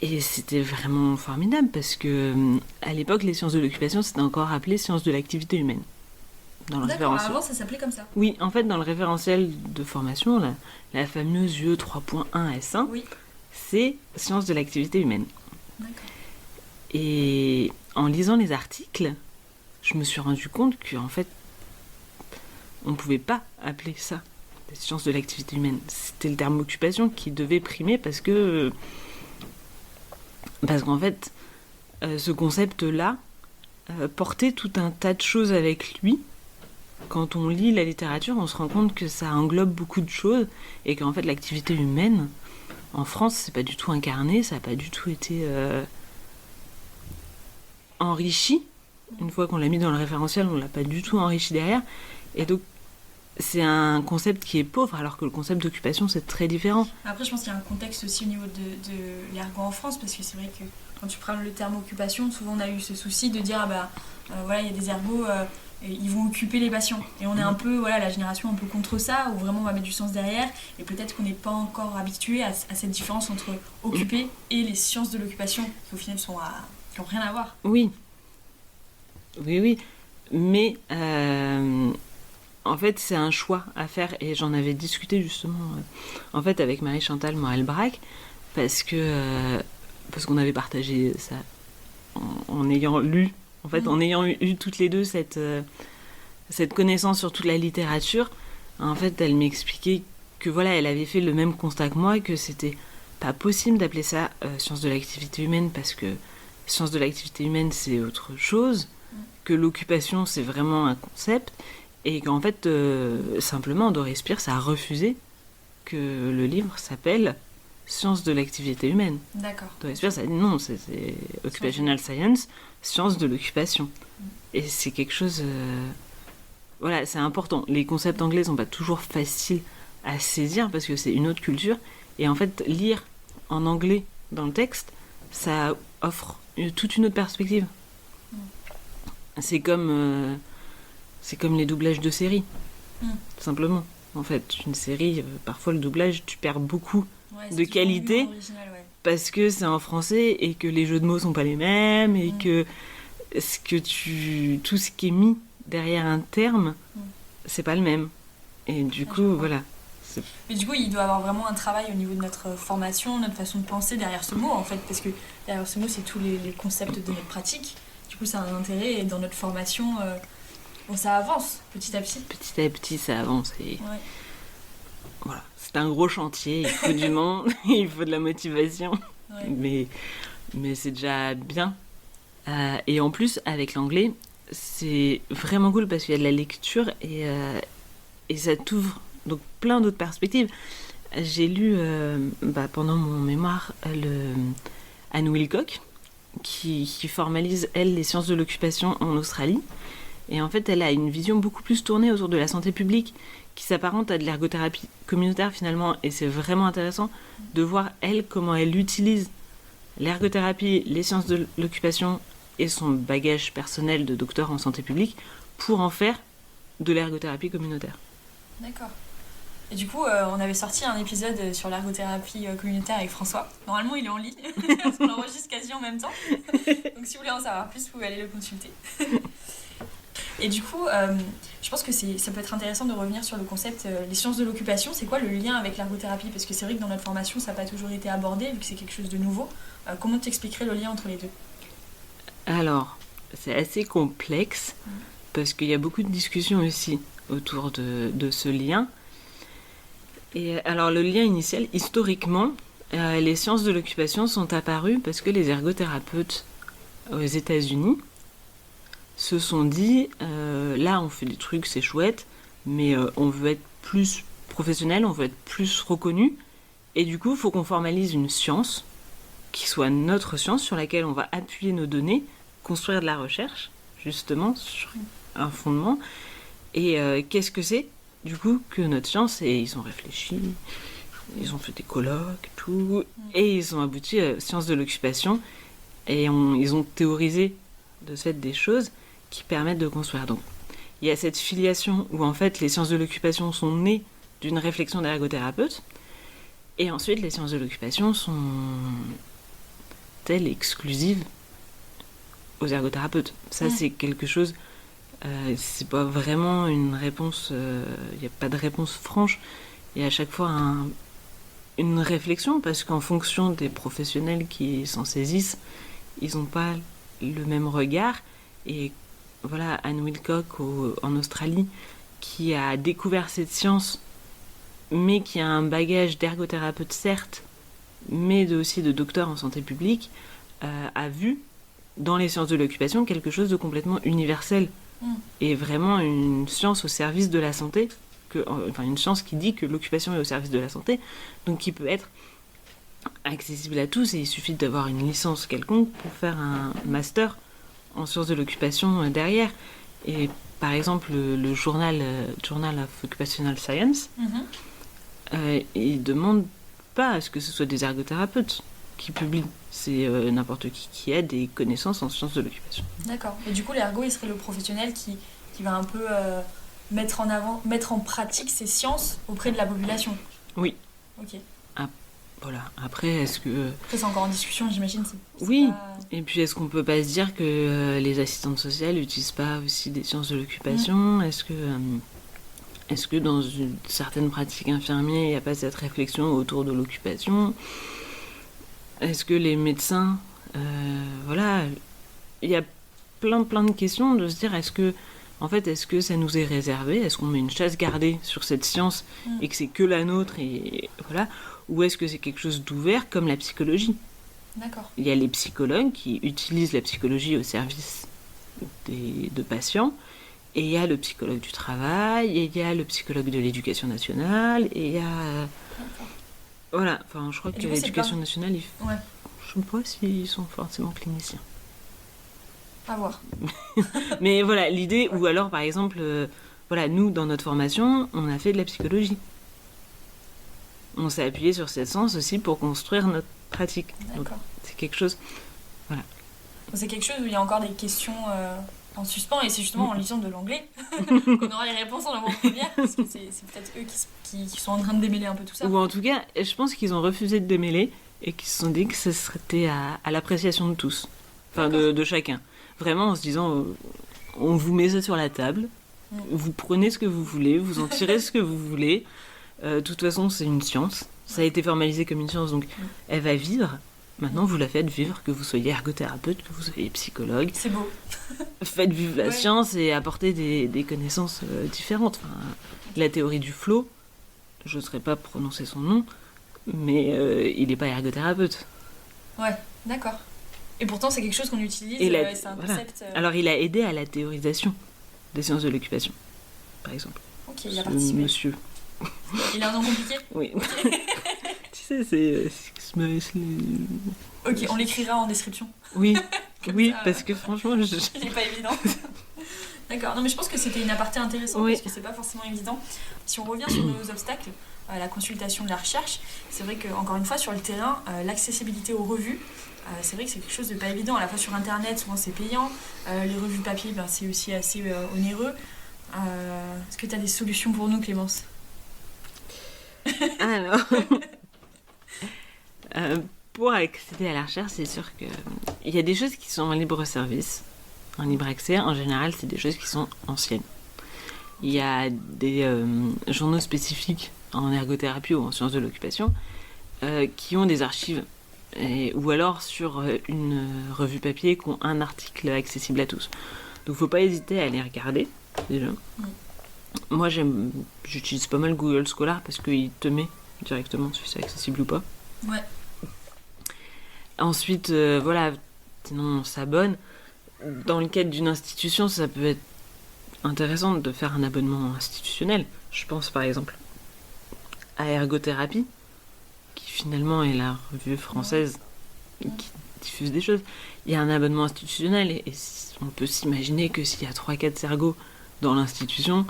et c'était vraiment formidable parce que à l'époque, les sciences de l'occupation, c'était encore appelé sciences de l'activité humaine. D'accord, avant ça s'appelait comme ça. Oui, en fait, dans le référentiel de formation, la fameuse UE 3.1 S1, c'est sciences de l'activité humaine. D'accord. Et en lisant les articles, je me suis rendu compte qu'en fait, on ne pouvait pas appeler ça des sciences de l'activité humaine. C'était le terme occupation qui devait primer parce qu'en fait, ce concept-là porter tout un tas de choses avec lui. Quand on lit la littérature, on se rend compte que ça englobe beaucoup de choses et qu'en fait l'activité humaine, en France, c'est pas du tout incarné, ça n'a pas du tout été enrichi. Une fois qu'on l'a mis dans le référentiel, on l'a pas du tout enrichi derrière. Et donc, c'est un concept qui est pauvre, alors que le concept d'occupation, c'est très différent. Après, je pense qu'il y a un contexte aussi au niveau de l'ergo en France, parce que c'est vrai que quand tu prends le terme occupation, souvent on a eu ce souci de dire, voilà, il y a des ergos, ils vont occuper les patients. Et on est un peu, voilà, la génération un peu contre ça, où vraiment on va mettre du sens derrière, et peut-être qu'on n'est pas encore habitué à cette différence entre occuper et les sciences de l'occupation, qui au final qui n'ont rien à voir. Oui. Mais en fait, c'est un choix à faire et j'en avais discuté justement en fait avec Marie-Chantal Morel-Brac parce qu'on avait partagé ça en ayant lu, en fait, en ayant eu toutes les deux cette connaissance sur toute la littérature. En fait, elle m'expliquait que voilà, elle avait fait le même constat que moi, que c'était pas possible d'appeler ça science de l'activité humaine parce que science de l'activité humaine c'est autre chose, que l'occupation c'est vraiment un concept. Et qu'en fait, simplement, Doris Spears a refusé que le livre s'appelle Sciences de l'activité humaine. D'accord. Doris Spears a dit non, c'est Occupational Science, sciences de l'occupation. Et c'est quelque chose... voilà, c'est important. Les concepts anglais sont pas toujours faciles à saisir parce que c'est une autre culture. Et en fait, lire en anglais dans le texte, ça offre toute une autre perspective. C'est comme les doublages de séries, simplement. En fait, une série, parfois le doublage, tu perds beaucoup de qualité parce que c'est en français et que les jeux de mots sont pas les mêmes et que tout ce qui est mis derrière un terme, c'est pas le même. Et du coup, voilà. Mais du coup, il doit y avoir vraiment un travail au niveau de notre formation, notre façon de penser derrière ce mot, en fait, parce que derrière ce mot, c'est tous les concepts de notre pratique. Du coup, ça a un intérêt et dans notre formation... Bon, ça avance petit à petit. Petit à petit, ça avance. Et... Ouais. Voilà, c'est un gros chantier. Il faut du monde, il faut de la motivation. Ouais. Mais c'est déjà bien. Et en plus, avec l'anglais, c'est vraiment cool parce qu'il y a de la lecture et ça t'ouvre donc plein d'autres perspectives. J'ai lu pendant mon mémoire Anne Wilcock qui formalise, elle, les sciences de l'occupation en Australie. Et en fait, elle a une vision beaucoup plus tournée autour de la santé publique qui s'apparente à de l'ergothérapie communautaire finalement. Et c'est vraiment intéressant de voir, elle, comment elle utilise l'ergothérapie, les sciences de l'occupation et son bagage personnel de docteur en santé publique pour en faire de l'ergothérapie communautaire. D'accord. Et du coup, on avait sorti un épisode sur l'ergothérapie communautaire avec François. Normalement, il est en ligne, parce qu'on enregistre quasi en même temps. Donc si vous voulez en savoir plus, vous pouvez aller le consulter. Et du coup, je pense que ça peut être intéressant de revenir sur le concept, les sciences de l'occupation. C'est quoi le lien avec l'ergothérapie ? Parce que c'est vrai que dans notre formation, ça n'a pas toujours été abordé, vu que c'est quelque chose de nouveau. Comment tu expliquerais le lien entre les deux ? Alors, c'est assez complexe, parce qu'il y a beaucoup de discussions aussi autour de ce lien. Et alors, le lien initial, historiquement, les sciences de l'occupation sont apparues parce que les ergothérapeutes aux États-Unis se sont dit, là on fait des trucs, c'est chouette, mais on veut être plus professionnel, on veut être plus reconnu, et du coup il faut qu'on formalise une science qui soit notre science sur laquelle on va appuyer nos données, construire de la recherche, justement, sur un fondement. Et qu'est-ce que c'est, du coup, que notre science ? Et ils ont réfléchi, ils ont fait des colloques, tout, et ils ont abouti à sciences de l'occupation, et ils ont théorisé de ce fait des choses qui permettent de construire. Donc, il y a cette filiation où, en fait, les sciences de l'occupation sont nées d'une réflexion d'ergothérapeute, et ensuite, les sciences de l'occupation sont-elles exclusives aux ergothérapeutes ? Ça, c'est quelque chose... c'est pas vraiment une réponse... Il n'y a pas de réponse franche. Il y a à chaque fois une réflexion, parce qu'en fonction des professionnels qui s'en saisissent, ils n'ont pas le même regard. Et voilà, Anne Wilcock en Australie, qui a découvert cette science, mais qui a un bagage d'ergothérapeute, certes, mais aussi de docteur en santé publique, a vu dans les sciences de l'occupation quelque chose de complètement universel et vraiment une science au service de la santé, enfin une science qui dit que l'occupation est au service de la santé, donc qui peut être accessible à tous et il suffit d'avoir une licence quelconque pour faire un master en sciences de l'occupation derrière. Et par exemple, le journal of Occupational Science, il demande pas à ce que ce soit des ergothérapeutes qui publient. C'est n'importe qui a des connaissances en sciences de l'occupation. D'accord. Et du coup, l'ergo, il serait le professionnel qui va un peu mettre en pratique ces sciences auprès de la population. Oui. Ok. Voilà. Après, Après, c'est encore en discussion, j'imagine. Oui. Et puis, est-ce qu'on peut pas se dire que les assistantes sociales n'utilisent pas aussi des sciences de l'occupation ? Est-ce que dans certaines pratiques infirmières, il n'y a pas cette réflexion autour de l'occupation ? Est-ce que les médecins... voilà. Il y a plein de questions de se dire, est-ce que ça nous est réservé ? Est-ce qu'on met une chasse gardée sur cette science et que c'est que la nôtre et voilà ? Ou est-ce que c'est quelque chose d'ouvert comme la psychologie ? D'accord. Il y a les psychologues qui utilisent la psychologie au service de patients, et il y a le psychologue du travail, et il y a le psychologue de l'éducation nationale, et il y a... Voilà, enfin je crois que l'éducation nationale, je ne sais pas s'ils sont forcément cliniciens. À voir. Mais voilà, l'idée, ou alors par exemple, voilà, nous dans notre formation, on a fait de la psychologie. On s'est appuyé sur cette science aussi pour construire notre pratique. D'accord. Donc, c'est quelque chose... Voilà. C'est quelque chose où il y a encore des questions en suspens, et c'est justement en lisant de l'anglais qu'on aura les réponses en avant-première, parce que c'est peut-être eux qui sont en train de démêler un peu tout ça. Ou en tout cas, je pense qu'ils ont refusé de démêler et qu'ils se sont dit que ce serait à l'appréciation de tous. Enfin, de chacun. Vraiment en se disant, on vous met ça sur la table, vous prenez ce que vous voulez, vous en tirez ce que vous voulez. De toute façon, c'est une science. Ça a été formalisé comme une science, donc elle va vivre. Maintenant, vous la faites vivre, que vous soyez ergothérapeute, que vous soyez psychologue. C'est beau. Faites vivre la science et apportez des connaissances différentes. Enfin, la théorie du flow, je n'oserais pas prononcer son nom, mais il n'est pas ergothérapeute. Ouais, d'accord. Et pourtant, c'est quelque chose qu'on utilise, c'est un concept... Alors, il a aidé à la théorisation des sciences de l'occupation, par exemple. Ok, il a participé. Monsieur. Il a un nom compliqué ? Oui. Tu sais, c'est... Ok, on l'écrira en description. Oui, oui, ça, parce que franchement, c'est pas évident. D'accord, non mais je pense que c'était une aparté intéressante parce que c'est pas forcément évident. Si on revient sur nos obstacles à la consultation de la recherche, c'est vrai que encore une fois sur le terrain, l'accessibilité aux revues, c'est vrai que c'est quelque chose de pas évident. À la fois sur internet, souvent c'est payant. Les revues papier, c'est aussi assez onéreux. Est-ce que tu as des solutions pour nous, Clémence ? Alors, pour accéder à la recherche, c'est sûr qu'il y a des choses qui sont en libre service, en libre accès. En général, c'est des choses qui sont anciennes. Il y a des journaux spécifiques en ergothérapie ou en sciences de l'occupation qui ont des archives, ou alors sur une revue papier qui ont un article accessible à tous. Donc, il ne faut pas hésiter à aller regarder, déjà. Moi, j'utilise pas mal Google Scholar parce qu'il te met directement si c'est accessible ou pas. Ouais. Ensuite, voilà, sinon on s'abonne. Dans le cadre d'une institution, ça peut être intéressant de faire un abonnement institutionnel. Je pense par exemple à Ergothérapie, qui finalement est la revue française qui diffuse des choses. Il y a un abonnement institutionnel et on peut s'imaginer que s'il y a 3-4 ergots dans l'institution,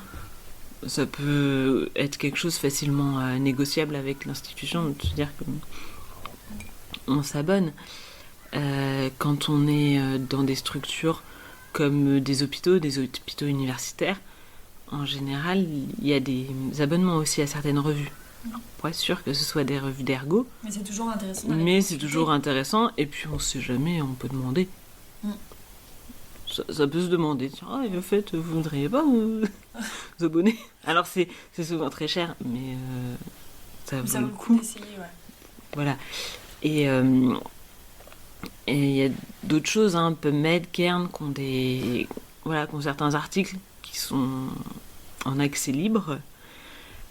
ça peut être quelque chose facilement négociable avec l'institution, de se dire qu'on s'abonne. Quand on est dans des structures comme des hôpitaux universitaires, en général, il y a des abonnements aussi à certaines revues. Pour être sûr que ce soit des revues d'ergo. Mais c'est toujours intéressant. Et puis on ne sait jamais, on peut demander. Ça peut se demander, en fait, vous ne voudriez pas vous abonner ? Alors c'est souvent très cher, mais ça vaut le coup d'essayer, Voilà. Et il y a d'autres choses, PubMed, Kern, qui ont certains articles qui sont en accès libre.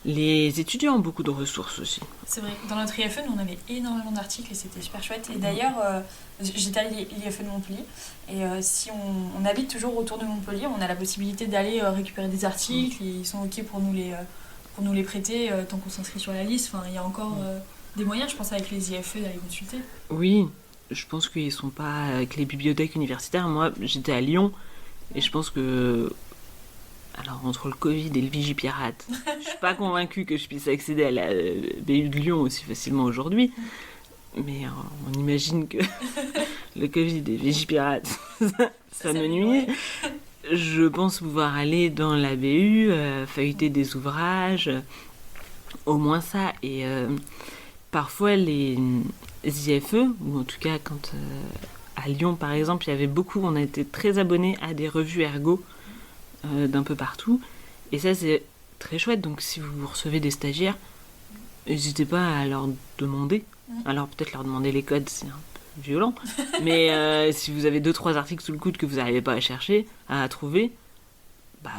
Les étudiants ont beaucoup de ressources aussi. C'est vrai, dans notre IFE, nous on avait énormément d'articles et c'était super chouette. Et d'ailleurs, j'étais à l'IFE de Montpellier et si on habite toujours autour de Montpellier, on a la possibilité d'aller récupérer des articles et ils sont OK pour nous les prêter tant qu'on s'inscrit sur la liste. Enfin, il y a encore des moyens, je pense, avec les IFE d'aller consulter. Oui, je pense qu'ils sont pas avec les bibliothèques universitaires. Moi, j'étais à Lyon et je pense que alors, entre le Covid et le Vigipirate, je suis pas convaincue que je puisse accéder à la BU de Lyon aussi facilement aujourd'hui. Mais on imagine que le Covid et le Vigipirate, ça me nuit. Je pense pouvoir aller dans la BU, feuilleter des ouvrages, au moins ça. Et parfois, les IFE, ou en tout cas, quand à Lyon par exemple, il y avait beaucoup, on a été très abonnés à des revues ergo d'un peu partout. Et ça, c'est très chouette. Donc, si vous recevez des stagiaires, n'hésitez pas à leur demander. Alors, peut-être leur demander les codes, c'est un peu violent. Mais si vous avez 2-3 articles sous le coude que vous n'arrivez pas à chercher, à trouver, bah,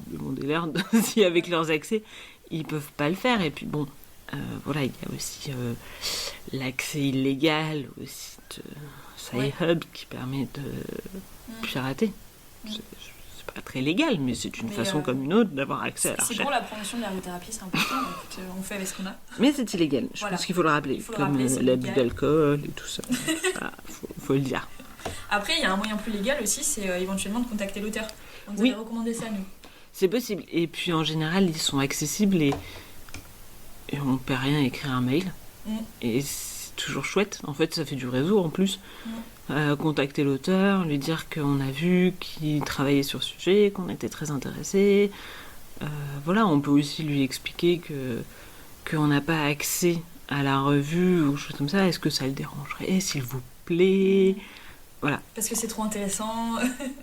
demandez-leur si avec leurs accès, ils peuvent pas le faire. Et puis, bon, voilà, il y a aussi l'accès illégal au site Sci-Hub qui permet de pirater. Pas très légal, mais c'est une façon comme une autre d'avoir accès à la recherche. C'est pour la promotion de l'ergothérapie, c'est important, donc on fait avec ce qu'on a. Mais c'est illégal, je pense qu'il faut le rappeler, comme l'abus d'alcool et tout ça. Faut le dire. Après, il y a un moyen plus légal aussi, c'est éventuellement de contacter l'auteur. On nous avait recommandé ça, nous. C'est possible, et puis en général, ils sont accessibles et on ne paie rien à écrire un mail. Et c'est toujours chouette, en fait, ça fait du réseau en plus. Contacter l'auteur, lui dire qu'on a vu qu'il travaillait sur ce sujet, qu'on était très intéressé. Voilà, on peut aussi lui expliquer qu'on n'a pas accès à la revue ou choses comme ça. Est-ce que ça le dérangerait, s'il vous plaît? Voilà. Parce que c'est trop intéressant.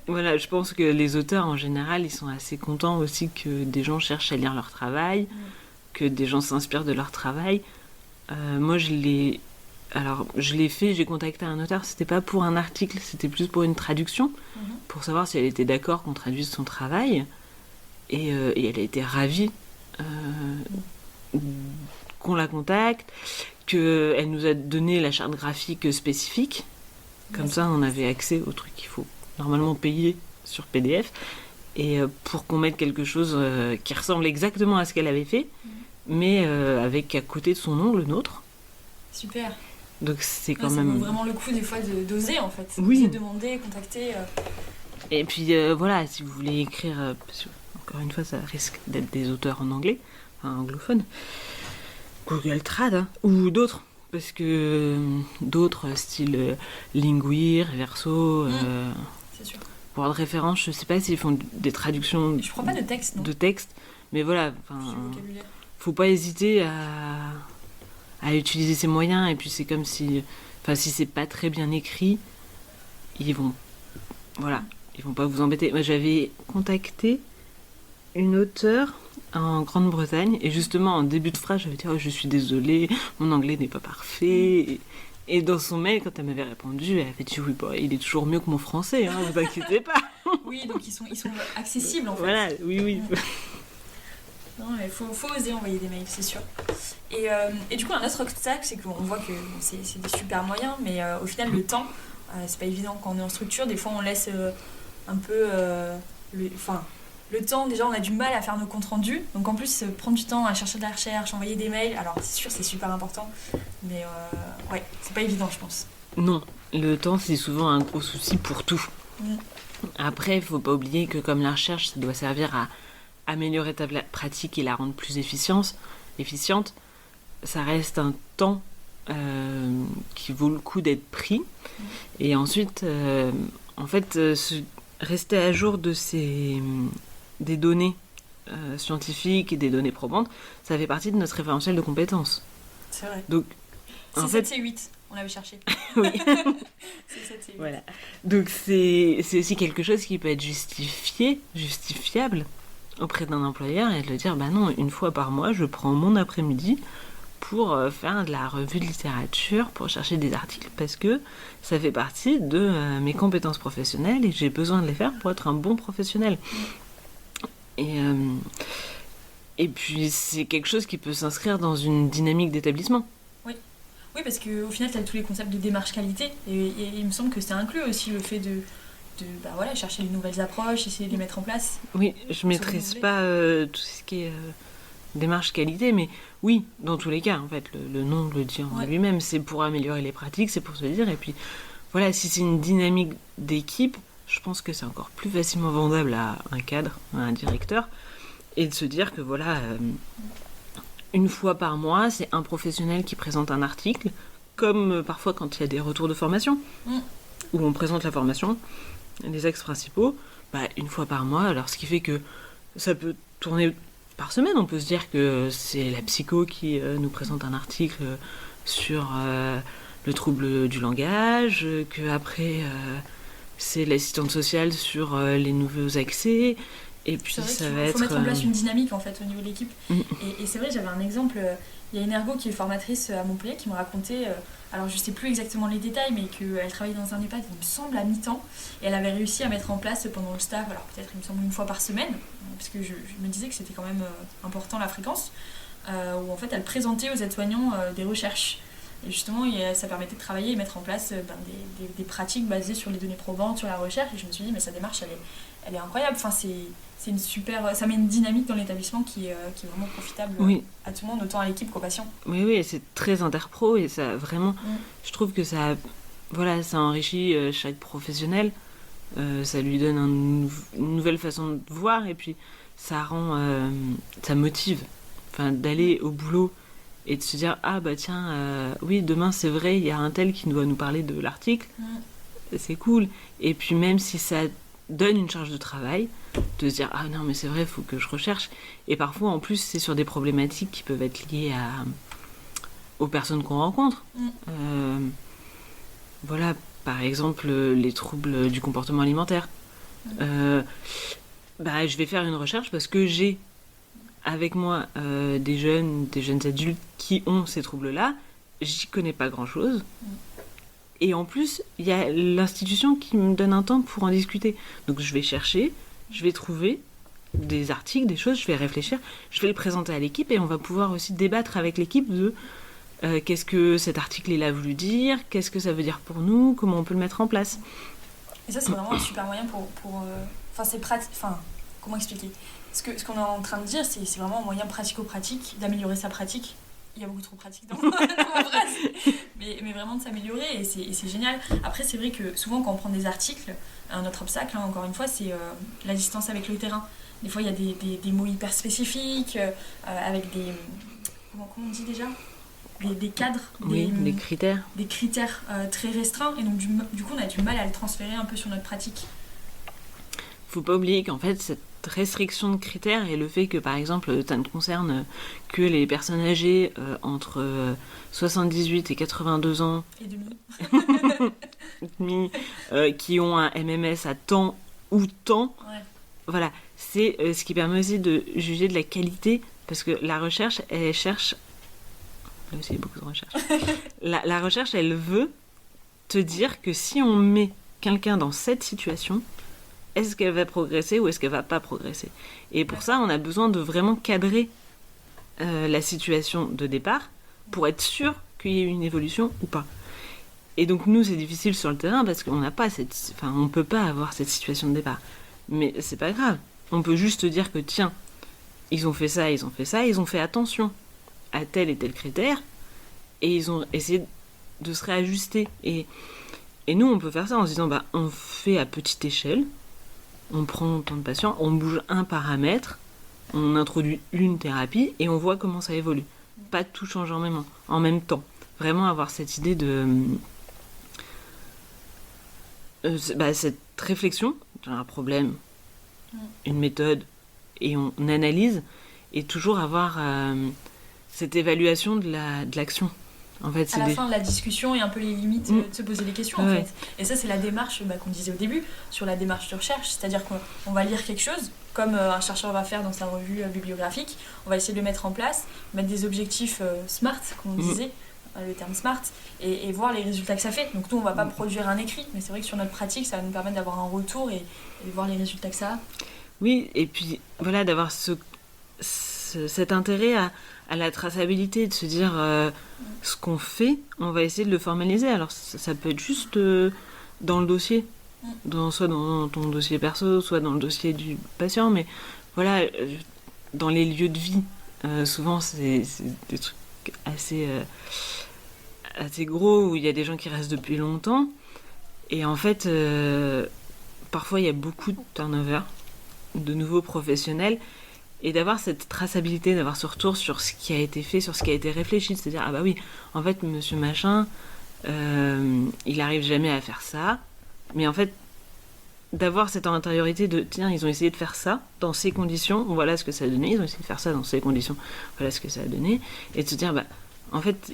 Voilà, je pense que les auteurs, en général, ils sont assez contents aussi que des gens cherchent à lire leur travail, que des gens s'inspirent de leur travail. Moi, je l'ai fait, j'ai contacté un auteur, c'était pas pour un article, c'était plus pour une traduction, pour savoir si elle était d'accord qu'on traduise son travail. Et elle a été ravie qu'on la contacte, qu'elle nous a donné la charte graphique spécifique. Comme ça, on avait accès au truc qu'il faut normalement payer sur PDF. Et pour qu'on mette quelque chose qui ressemble exactement à ce qu'elle avait fait, mais avec à côté de son nom, le nôtre. Super. Donc c'est quand ça même... vaut vraiment le coup des fois d'oser en fait. Oui. D'oser demander, contacter. Et puis voilà, si vous voulez écrire... parce que, encore une fois, ça risque d'être des auteurs en anglais, enfin anglophones. Google Trad, hein, ou d'autres. Parce que d'autres, style Linguir, Verso... c'est sûr. Pour avoir de référence, je sais pas s'ils font des traductions... Je crois pas de texte, non. De texte, mais voilà, faut pas hésiter à utiliser ces moyens. Et puis c'est comme si c'est pas très bien écrit, ils vont pas vous embêter. Moi, j'avais contacté une auteure en Grande-Bretagne et justement en début de phrase j'avais dit je suis désolée, mon anglais n'est pas parfait. Et dans son mail, quand elle m'avait répondu, elle avait dit oui, il est toujours mieux que mon français, hein, vous inquiétez pas. Oui, donc ils sont accessibles en fait. Voilà, oui. Non, mais faut oser envoyer des mails, c'est sûr. Et du coup, un autre obstacle, c'est qu'on voit que c'est des super moyens, mais au final, le temps, c'est pas évident quand on est en structure. Des fois, on laisse un peu le temps. Déjà, on a du mal à faire nos comptes rendus. Donc, en plus, prendre du temps à chercher de la recherche, envoyer des mails, alors c'est sûr, c'est super important. Mais c'est pas évident, je pense. Non, le temps, c'est souvent un gros souci pour tout. Après, il faut pas oublier que comme la recherche, ça doit servir à améliorer ta pratique et la rendre plus efficiente, ça reste un temps qui vaut le coup d'être pris. Et ensuite, rester à jour des données scientifiques et des données probantes, ça fait partie de notre référentiel de compétences. C'est vrai. Donc, c'est 7, c'est 8, on avait cherché. Oui. C'est 7, c'est 8. Voilà. Donc c'est aussi quelque chose qui peut être justifiable auprès d'un employeur et de le dire non, une fois par mois je prends mon après-midi pour faire de la revue de littérature, pour chercher des articles, parce que ça fait partie de mes compétences professionnelles et j'ai besoin de les faire pour être un bon professionnel. Et Et puis c'est quelque chose qui peut s'inscrire dans une dynamique d'établissement. Oui, parce qu'au final, tu as tous les concepts de démarche qualité, et il me semble que c'est inclus aussi le fait de chercher les nouvelles approches, essayer de les mettre en place. Oui, je maîtrise pas tout ce qui est démarche qualité, mais oui, dans tous les cas, en fait, le nom le dit en lui-même, c'est pour améliorer les pratiques, c'est pour se dire, et puis voilà, si c'est une dynamique d'équipe, je pense que c'est encore plus facilement vendable à un cadre, à un directeur, et de se dire que voilà, une fois par mois, c'est un professionnel qui présente un article, comme parfois quand il y a des retours de formation, où on présente la formation, les axes principaux, une fois par mois, alors ce qui fait que ça peut tourner par semaine, on peut se dire que c'est la psycho qui nous présente un article sur le trouble du langage, que après c'est l'assistante sociale sur les nouveaux accès, et puis ça va être... Il faut mettre en place une dynamique en fait au niveau de l'équipe. Et c'est vrai, j'avais un exemple, il y a une ergo qui est formatrice à Montpellier qui me racontait, alors je sais plus exactement les détails, mais qu'elle travaillait dans un EHPAD, il me semble, à mi-temps, et elle avait réussi à mettre en place pendant le stage, alors peut-être il me semble une fois par semaine, parce que je me disais que c'était quand même important la fréquence, où en fait elle présentait aux aides-soignants des recherches. Et justement, ça permettait de travailler et mettre en place des pratiques basées sur les données probantes, sur la recherche. Et je me suis dit, mais sa démarche, elle est incroyable. Enfin, c'est une super... Ça met une dynamique dans l'établissement qui est vraiment profitable à tout le monde, autant à l'équipe qu'aux patients. Oui, et c'est très interpro et ça, vraiment, je trouve que ça enrichit chaque professionnel. Ça lui donne une nouvelle façon de voir et puis ça motive d'aller au boulot et de se dire oui, demain c'est vrai, il y a un tel qui doit nous parler de l'article, c'est cool. Et puis même si ça donne une charge de travail, de se dire non mais c'est vrai, il faut que je recherche. Et parfois en plus c'est sur des problématiques qui peuvent être liées aux personnes qu'on rencontre. Voilà, par exemple les troubles du comportement alimentaire. Je vais faire une recherche parce que j'ai avec moi des jeunes adultes qui ont ces troubles-là. J'y connais pas grand-chose. Et en plus, il y a l'institution qui me donne un temps pour en discuter. Donc je vais chercher, je vais trouver des articles, des choses, je vais réfléchir, je vais le présenter à l'équipe et on va pouvoir aussi débattre avec l'équipe de qu'est-ce que cet article il a voulu dire, qu'est-ce que ça veut dire pour nous, comment on peut le mettre en place. Et ça, c'est vraiment un super moyen pour c'est pratique. Comment expliquer ? Ce qu'on est en train de dire, c'est vraiment un moyen pratico-pratique d'améliorer sa pratique. Il y a beaucoup trop de pratique dans ma phrase, mais vraiment de s'améliorer et c'est génial. Après, c'est vrai que souvent, quand on prend des articles, un autre obstacle, encore une fois, c'est la distance avec le terrain. Des fois, il y a des mots hyper spécifiques, avec des... Comment on dit déjà ? Des cadres, des critères. Des critères très restreints, et donc du coup, on a du mal à le transférer un peu sur notre pratique. Faut pas oublier qu'en fait, cette restriction de critères et le fait que, par exemple, ça ne concerne que les personnes âgées entre 78 et 82 ans et demi, qui ont un MMS à temps ou temps, voilà, c'est ce qui permet aussi de juger de la qualité, parce que la recherche, elle cherche... Là aussi, il y a beaucoup de recherche. La recherche, elle veut te dire que si on met quelqu'un dans cette situation, est-ce qu'elle va progresser ou est-ce qu'elle va pas progresser ? Et pour ça, on a besoin de vraiment cadrer la situation de départ pour être sûr qu'il y ait une évolution ou pas. Et donc nous, c'est difficile sur le terrain parce qu'on n'a pas on peut pas avoir cette situation de départ. Mais c'est pas grave. On peut juste dire que tiens, ils ont fait ça, ils ont fait attention à tel et tel critère et ils ont essayé de se réajuster. Et nous, on peut faire ça en se disant on fait à petite échelle. On prend tant de patients, on bouge un paramètre, on introduit une thérapie et on voit comment ça évolue. Pas tout changer en même temps. Vraiment avoir cette idée de... cette réflexion, un problème, une méthode, et on analyse, et toujours avoir cette évaluation de l'action. En fait, à la fin de la discussion et un peu les limites de se poser des questions en fait. Et ça c'est la démarche qu'on disait au début sur la démarche de recherche, c'est-à-dire qu'on va lire quelque chose comme un chercheur va faire dans sa revue bibliographique, on va essayer de le mettre en place, mettre des objectifs SMART comme on disait, le terme SMART, et voir les résultats que ça fait. Donc nous on va pas produire un écrit, mais c'est vrai que sur notre pratique ça va nous permettre d'avoir un retour et de voir les résultats que ça a. Oui, et puis voilà, d'avoir cet intérêt à la traçabilité, de se dire ce qu'on fait, on va essayer de le formaliser. Alors ça peut être juste dans le dossier, soit dans ton dossier perso, soit dans le dossier du patient, mais voilà, dans les lieux de vie, souvent c'est des trucs assez gros où il y a des gens qui restent depuis longtemps, et en fait, parfois il y a beaucoup de turnover, de nouveaux professionnels, et d'avoir cette traçabilité, d'avoir ce retour sur ce qui a été fait, sur ce qui a été réfléchi, c'est-à-dire ah bah oui, en fait monsieur machin, il arrive jamais à faire ça, mais en fait d'avoir cette intériorité de tiens, ils ont essayé de faire ça dans ces conditions, voilà ce que ça a donné, ils ont essayé de faire ça dans ces conditions, voilà ce que ça a donné, et de se dire bah en fait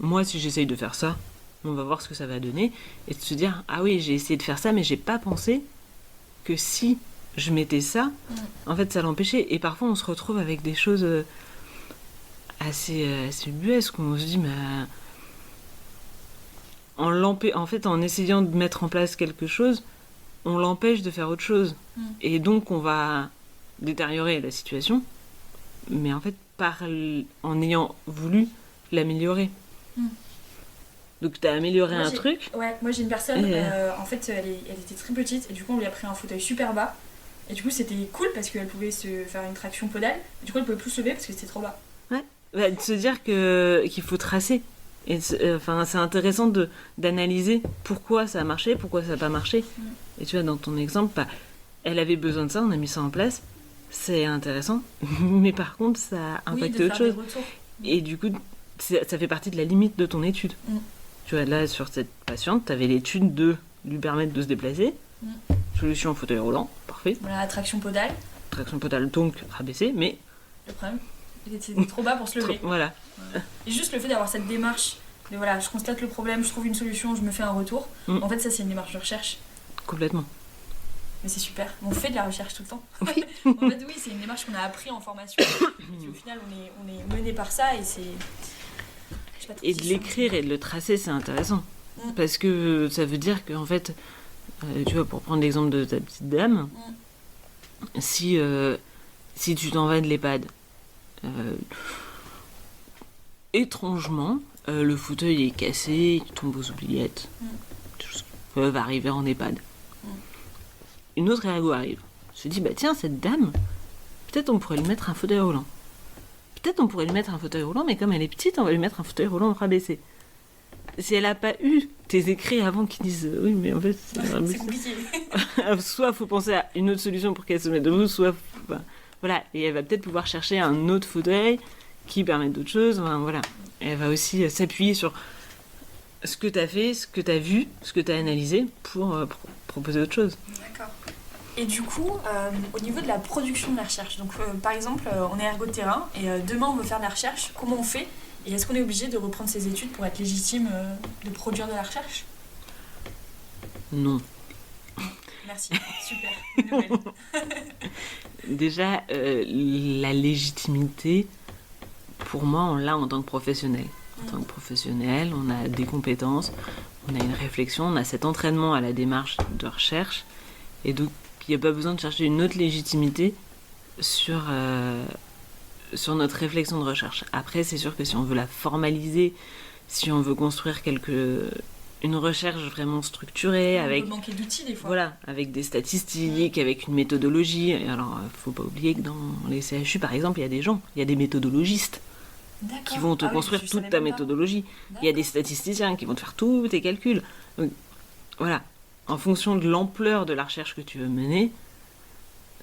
moi si j'essaye de faire ça, on va voir ce que ça va donner, et de se dire ah oui, j'ai essayé de faire ça, mais j'ai pas pensé que si je mettais ça, en fait ça l'empêchait, et parfois on se retrouve avec des choses assez ubuesques où on se dit en fait en essayant de mettre en place quelque chose, on l'empêche de faire autre chose. Et donc on va détériorer la situation, mais en fait en ayant voulu l'améliorer. Donc t'as amélioré un truc. Ouais, moi j'ai une personne, en fait elle était très petite, et du coup on lui a pris un fauteuil super bas, et du coup c'était cool parce qu'elle pouvait se faire une traction podale, et du coup elle pouvait plus se lever parce que c'était trop bas. Ouais, bah, de se dire qu'il faut tracer. Et enfin, c'est intéressant d'analyser pourquoi ça a marché, pourquoi ça n'a pas marché. Et tu vois, dans ton exemple, bah, elle avait besoin de ça, on a mis ça en place, c'est intéressant, mais par contre, ça a impacté autre chose. Et du coup, ça fait partie de la limite de ton étude. Tu vois, là, sur cette patiente, tu avais l'étude de lui permettre de se déplacer. Solution fauteuil roulant, parfait. Voilà, traction podale. Traction podale, donc rabaissé, mais... Le problème, c'était trop bas pour se lever. Voilà. Et juste le fait d'avoir cette démarche de voilà, je constate le problème, je trouve une solution, je me fais un retour. En fait, ça, c'est une démarche de recherche. Complètement. Mais c'est super. On fait de la recherche tout le temps. Oui. En fait, oui, c'est une démarche qu'on a appris en formation. Et puis, au final, on est mené par ça, et c'est... Et de l'écrire et de le tracer, c'est intéressant. Parce que ça veut dire qu'en fait, tu vois, pour prendre l'exemple de ta petite dame, si tu t'en vas de l'EHPAD, étrangement, le fauteuil est cassé, il tombe aux oubliettes, des choses qui peuvent arriver en EHPAD. Une autre ergo arrive. Je me dis, bah tiens, cette dame, peut-être on pourrait lui mettre un fauteuil roulant. Peut-être on pourrait lui mettre un fauteuil roulant, mais comme elle est petite, on va lui mettre un fauteuil roulant rabaissé. Si elle n'a pas eu tes écrits avant qui disent oui, mais en fait, c'est compliqué. Soit il faut penser à une autre solution pour qu'elle se mette debout, soit. Bah, voilà. Et elle va peut-être pouvoir chercher un autre fauteuil qui permet d'autres choses. Enfin, voilà. Et elle va aussi s'appuyer sur ce que tu as fait, ce que tu as vu, ce que tu as analysé pour proposer autre chose. D'accord. Et du coup, au niveau de la production de la recherche, donc par exemple, on est ergo de terrain et demain on veut faire de la recherche, comment on fait? Et est-ce qu'on est obligé de reprendre ses études pour être légitime de produire de la recherche? Non. Merci, super. Déjà, la légitimité, pour moi, on l'a en tant que professionnel. En tant que professionnel, on a des compétences, on a une réflexion, on a cet entraînement à la démarche de recherche, et donc il n'y a pas besoin de chercher une autre légitimité sur notre réflexion de recherche. Après, c'est sûr que si on veut la formaliser, si on veut construire une recherche vraiment structurée, on peut manquer d'outils des fois. Voilà, avec des statistiques, avec une méthodologie. Et alors, faut pas oublier que dans les CHU, par exemple, il y a des méthodologistes qui vont te construire toute ta méthodologie. Il y a des statisticiens qui vont te faire tous tes calculs. Donc, voilà. En fonction de l'ampleur de la recherche que tu veux mener,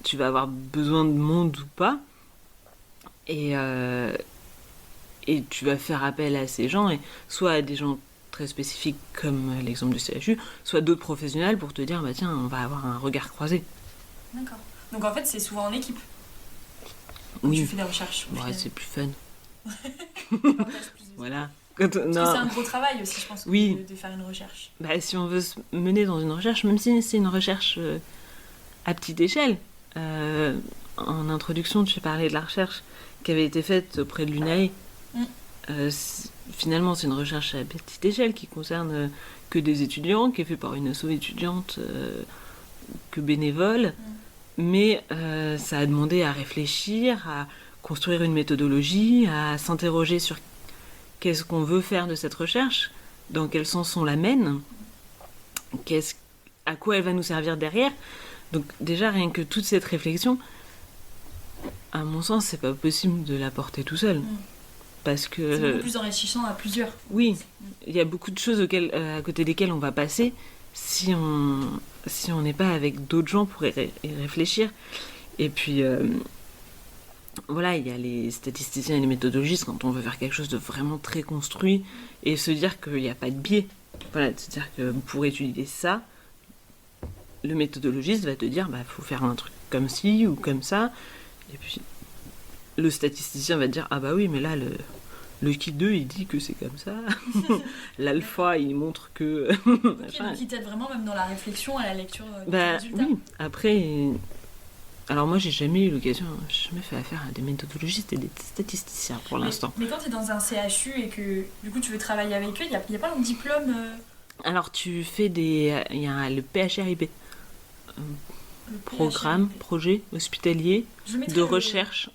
tu vas avoir besoin de monde ou pas. Et tu vas faire appel à ces gens, et soit à des gens très spécifiques comme l'exemple du CHU, soit d'autres professionnels pour te dire bah tiens, on va avoir un regard croisé. D'accord. Donc en fait, c'est souvent en équipe. Oui. Tu fais des recherches. Ouais, c'est plus fun. Voilà. Parce que c'est un gros travail aussi, je pense, oui. de faire une recherche. Bah, si on veut se mener dans une recherche, même si c'est une recherche à petite échelle, en introduction, tu parlais de la recherche qui avait été faite auprès de l'UNAE. Finalement, c'est une recherche à petite échelle qui concerne que des étudiants, qui est faite par une asso étudiante que bénévole, mais ça a demandé à réfléchir, à construire une méthodologie, à s'interroger sur qu'est-ce qu'on veut faire de cette recherche, dans quel sens on la mène, à quoi elle va nous servir derrière. Donc déjà, rien que toute cette réflexion, à mon sens, c'est pas possible de la porter tout seul. Parce que... C'est beaucoup plus enrichissant à plusieurs. Oui, il y a beaucoup de choses à côté desquelles on va passer si on n'est pas avec d'autres gens pour y réfléchir. Et puis, voilà, il y a les statisticiens et les méthodologistes quand on veut faire quelque chose de vraiment très construit et se dire qu'il n'y a pas de biais. Voilà, de se dire que pour étudier ça, le méthodologiste va te dire faut faire un truc comme ci ou comme ça. Et puis, le statisticien va te dire oui, mais là, le Ki 2, il dit que c'est comme ça. L'alpha, il montre que... Ok, donc il t'aide vraiment même dans la réflexion, à la lecture des résultats. Oui, après... Alors moi, j'ai jamais eu l'occasion, j'ai jamais fait affaire à des méthodologistes et des statisticiens pour l'instant. Mais quand tu es dans un CHU et que du coup tu veux travailler avec eux, il n'y a pas un diplôme Alors tu fais il y a le PHRIP, programme, projet hospitalier de recherche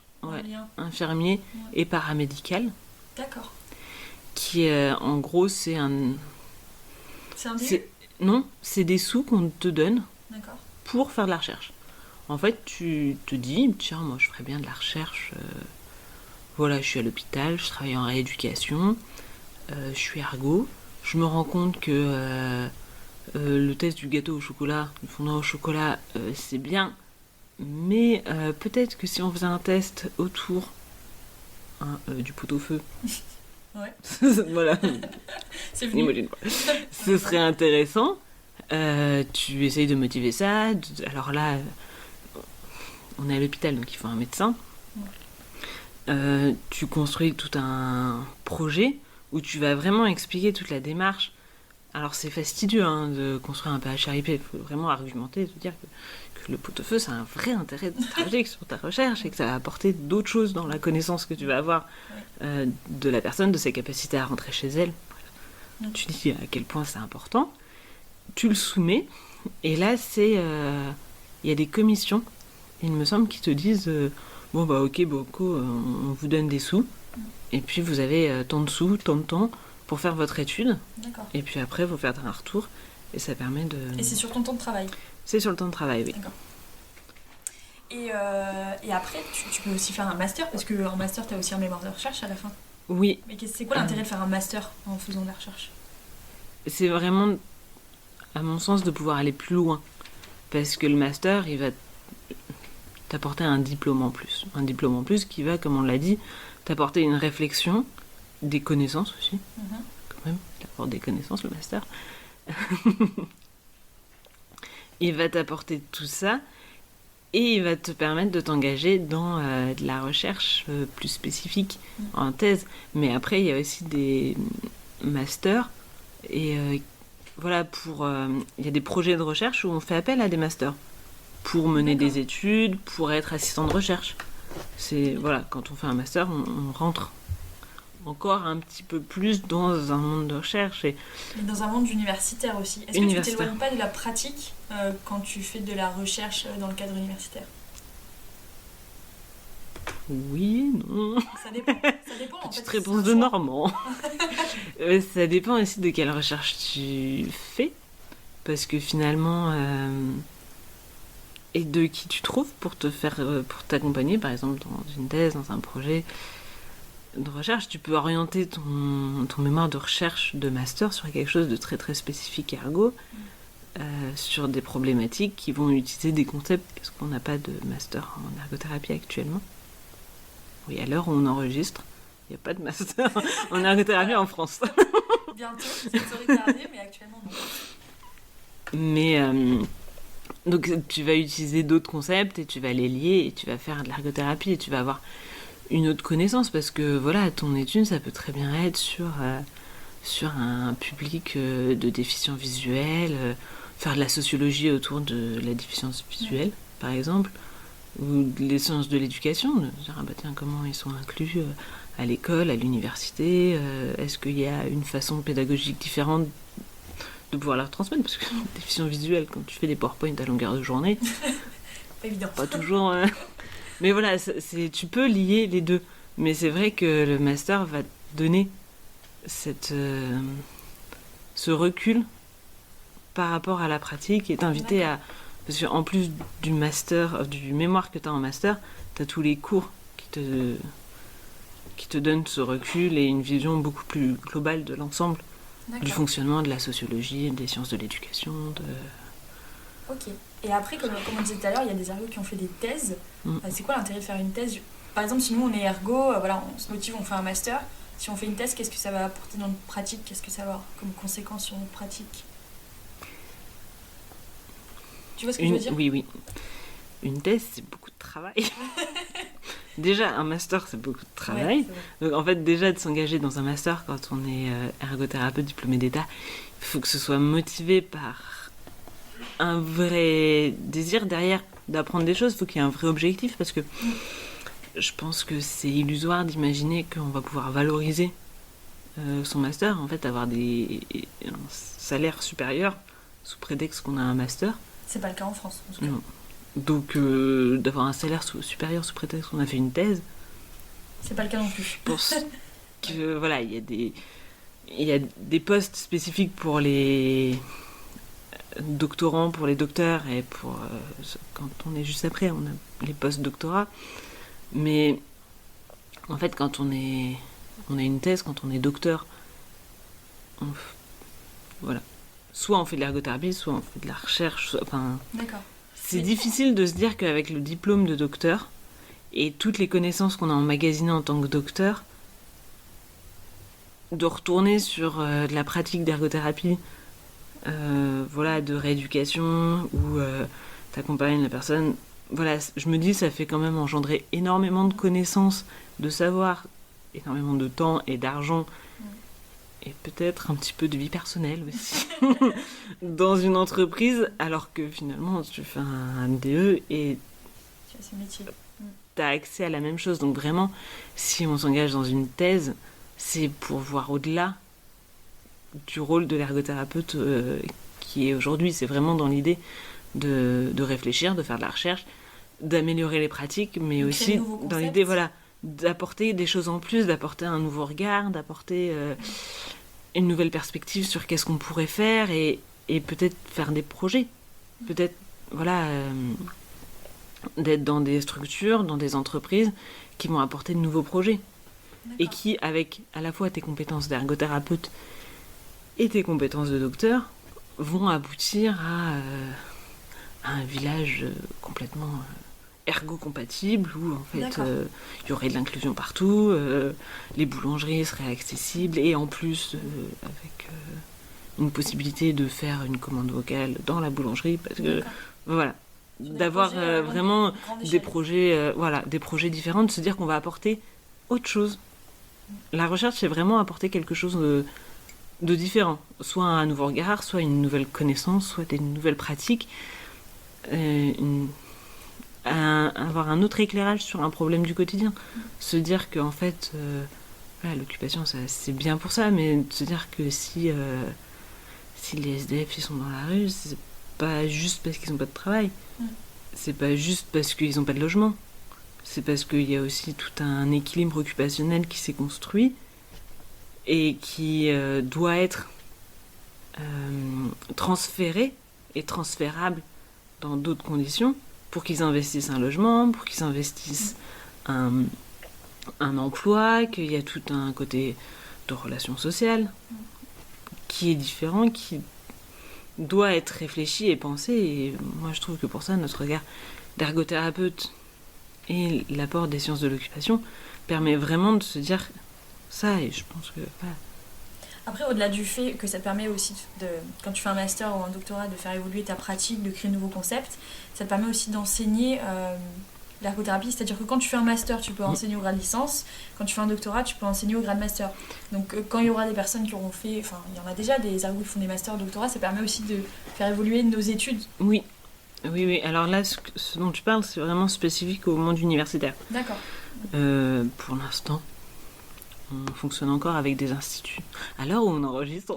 infirmier et paramédical. D'accord. Qui en gros c'est un... C'est un DU ? Non, c'est des sous qu'on te donne pour faire de la recherche. En fait, tu te dis, tiens, moi je ferais bien de la recherche. Voilà, je suis à l'hôpital, je travaille en rééducation, je suis ergo. Je me rends compte que le test du gâteau au chocolat, du fondant au chocolat, c'est bien. Mais peut-être que si on faisait un test autour du pot-au-feu, voilà, c'est venu. Ce serait intéressant. Tu essayes de motiver ça. Alors là, on est à l'hôpital, donc il faut un médecin. Tu construis tout un projet où tu vas vraiment expliquer toute la démarche. Alors c'est fastidieux de construire un PHRIP, il faut vraiment argumenter, se dire que le pot-au-feu, c'est un vrai intérêt stratégique sur ta recherche et que ça va apporter d'autres choses dans la connaissance que tu vas avoir de la personne, de ses capacités à rentrer chez elle. Tu dis à quel point c'est important. Tu le soumets, et là, il y a des commissions, il me semble, qui te disent ok, Boko, on vous donne des sous, et puis vous avez tant de sous, tant de temps pour faire votre étude. D'accord. Et puis après, vous faire un retour, et ça permet de... Et c'est sur ton temps de travail ? C'est sur le temps de travail, oui. D'accord. Et après, tu peux aussi faire un master, parce qu'en master, tu as aussi un mémoire de recherche à la fin. Oui. Mais c'est quoi l'intérêt de faire un master en faisant de la recherche ? C'est vraiment, à mon sens, de pouvoir aller plus loin. Parce que le master, il va t'apporter un diplôme en plus. Un diplôme en plus qui va, comme on l'a dit, t'apporter une réflexion, des connaissances aussi. Quand même, il apporte des connaissances, le master. Il va t'apporter tout ça et il va te permettre de t'engager dans de la recherche plus spécifique en thèse. Mais après, il y a aussi des masters et voilà, il y a des projets de recherche où on fait appel à des masters pour mener des études, pour être assistant de recherche. Voilà, quand on fait un master, on rentre encore un petit peu plus dans un monde de recherche. Et dans un monde universitaire aussi. Est-ce que tu t'éloignes pas de la pratique quand tu fais de la recherche dans le cadre universitaire ? Oui, non. Ça dépend en fait. Petite réponse de Normand. Ça dépend aussi de quelle recherche tu fais. Parce que finalement... et de qui tu trouves pour t'accompagner, par exemple, dans une thèse, dans un projet de recherche. Tu peux orienter ton mémoire de recherche de master sur quelque chose de très très spécifique ergo, sur des problématiques qui vont utiliser des concepts, parce qu'on n'a pas de master en ergothérapie actuellement. Oui, à l'heure où on enregistre, il n'y a pas de master en ergothérapie en France. Bientôt, ça serait tardé, mais actuellement non. Mais donc tu vas utiliser d'autres concepts et tu vas les lier et tu vas faire de l'ergothérapie et tu vas avoir une autre connaissance, parce que voilà, ton étude, ça peut très bien être sur un public de déficients visuels, faire de la sociologie autour de la déficience visuelle, par exemple, ou les sciences de l'éducation, de dire tiens, comment ils sont inclus à l'école, à l'université, est-ce qu'il y a une façon pédagogique différente de pouvoir leur transmettre, parce que déficience visuelle, quand tu fais des PowerPoint à longueur de journée, pas évident. Pas toujours Mais voilà, tu peux lier les deux. Mais c'est vrai que le master va te donner ce recul par rapport à la pratique et t'inviter à... Parce qu'en plus du master, du mémoire que tu as en master, tu as tous les cours qui te donnent ce recul et une vision beaucoup plus globale de l'ensemble du fonctionnement de la sociologie, des sciences de l'éducation. Ok. Et après, comme on disait tout à l'heure, il y a des ergots qui ont fait des thèses. C'est quoi l'intérêt de faire une thèse ? Par exemple, si nous on est ergo, voilà, on se motive, on fait un master. Si on fait une thèse, qu'est-ce que ça va apporter dans notre pratique ? Qu'est-ce que ça va avoir comme conséquence sur notre pratique ? Tu vois ce que je veux dire ? Oui. Une thèse, c'est beaucoup de travail. Déjà, un master, c'est beaucoup de travail. Ouais, donc, en fait, déjà, de s'engager dans un master quand on est ergothérapeute diplômé d'État, il faut que ce soit motivé par un vrai désir derrière d'apprendre des choses. Il faut qu'il y ait un vrai objectif parce que je pense que c'est illusoire d'imaginer qu'on va pouvoir valoriser son master, en fait, avoir un salaire supérieur sous prétexte qu'on a un master. C'est pas le cas en France, en tout cas. Non. Donc, d'avoir un salaire supérieur sous prétexte qu'on a fait une thèse, c'est pas le cas non plus. Je pense que voilà, il y a des postes spécifiques pour les doctorants, pour les docteurs et pour quand on est juste après, on a les postes doctorats. Mais en fait, quand on a une thèse, quand on est docteur, voilà. Soit on fait de l'ergothérapie, soit on fait de la recherche. D'accord. C'est difficile de se dire qu'avec le diplôme de docteur et toutes les connaissances qu'on a emmagasinées en tant que docteur, de retourner sur de la pratique d'ergothérapie, de rééducation, où t'accompagnes la personne. Voilà, je me dis, ça fait quand même engendrer énormément de connaissances, de savoir, énormément de temps et d'argent, et peut-être un petit peu de vie personnelle aussi, dans une entreprise, alors que finalement, tu fais un MDE et tu as accès à la même chose. Donc vraiment, si on s'engage dans une thèse, c'est pour voir au-delà du rôle de l'ergothérapeute qui est aujourd'hui. C'est vraiment dans l'idée de réfléchir, de faire de la recherche, d'améliorer les pratiques, mais aussi dans l'idée, d'apporter des choses en plus, d'apporter un nouveau regard, d'apporter une nouvelle perspective sur qu'est-ce qu'on pourrait faire et peut-être faire des projets. Peut-être, d'être dans des structures, dans des entreprises qui vont apporter de nouveaux projets. D'accord. Et qui, avec à la fois tes compétences d'ergothérapeute et tes compétences de docteur, vont aboutir à un village complètement ergo-compatible où en fait il y aurait de l'inclusion partout, les boulangeries seraient accessibles et en plus avec une possibilité de faire une commande vocale dans la boulangerie parce que d'avoir vraiment des projets différents, de se dire qu'on va apporter autre chose. La recherche, c'est vraiment apporter quelque chose de différent, soit un nouveau regard, soit une nouvelle connaissance, soit des nouvelles pratiques, avoir un autre éclairage sur un problème du quotidien. Se dire qu'en fait, l'occupation, c'est bien pour ça, mais se dire que si les SDF ils sont dans la rue, c'est pas juste parce qu'ils n'ont pas de travail. C'est pas juste parce qu'ils n'ont pas de logement. C'est parce qu'il y a aussi tout un équilibre occupationnel qui s'est construit et qui doit être transféré et transférable dans d'autres conditions pour qu'ils investissent un logement, pour qu'ils investissent un emploi, qu'il y a tout un côté de relations sociales qui est différent, qui doit être réfléchi et pensé. Et moi, je trouve que pour ça, notre regard d'ergothérapeute et l'apport des sciences de l'occupation permet vraiment de se dire ça. Et je pense que... Après, au-delà du fait que ça permet aussi, quand tu fais un master ou un doctorat, de faire évoluer ta pratique, de créer de nouveaux concepts, ça te permet aussi d'enseigner l'ergothérapie. C'est-à-dire que quand tu fais un master, tu peux enseigner au grade licence. Quand tu fais un doctorat, tu peux enseigner au grade master. Donc quand il y aura des personnes qui auront fait... Enfin, il y en a déjà des ergots qui font des masters, doctorats, ça permet aussi de faire évoluer nos études. Oui. Alors là, ce dont tu parles, c'est vraiment spécifique au monde universitaire. D'accord. Pour l'instant, on fonctionne encore avec des instituts. À l'heure où on enregistre,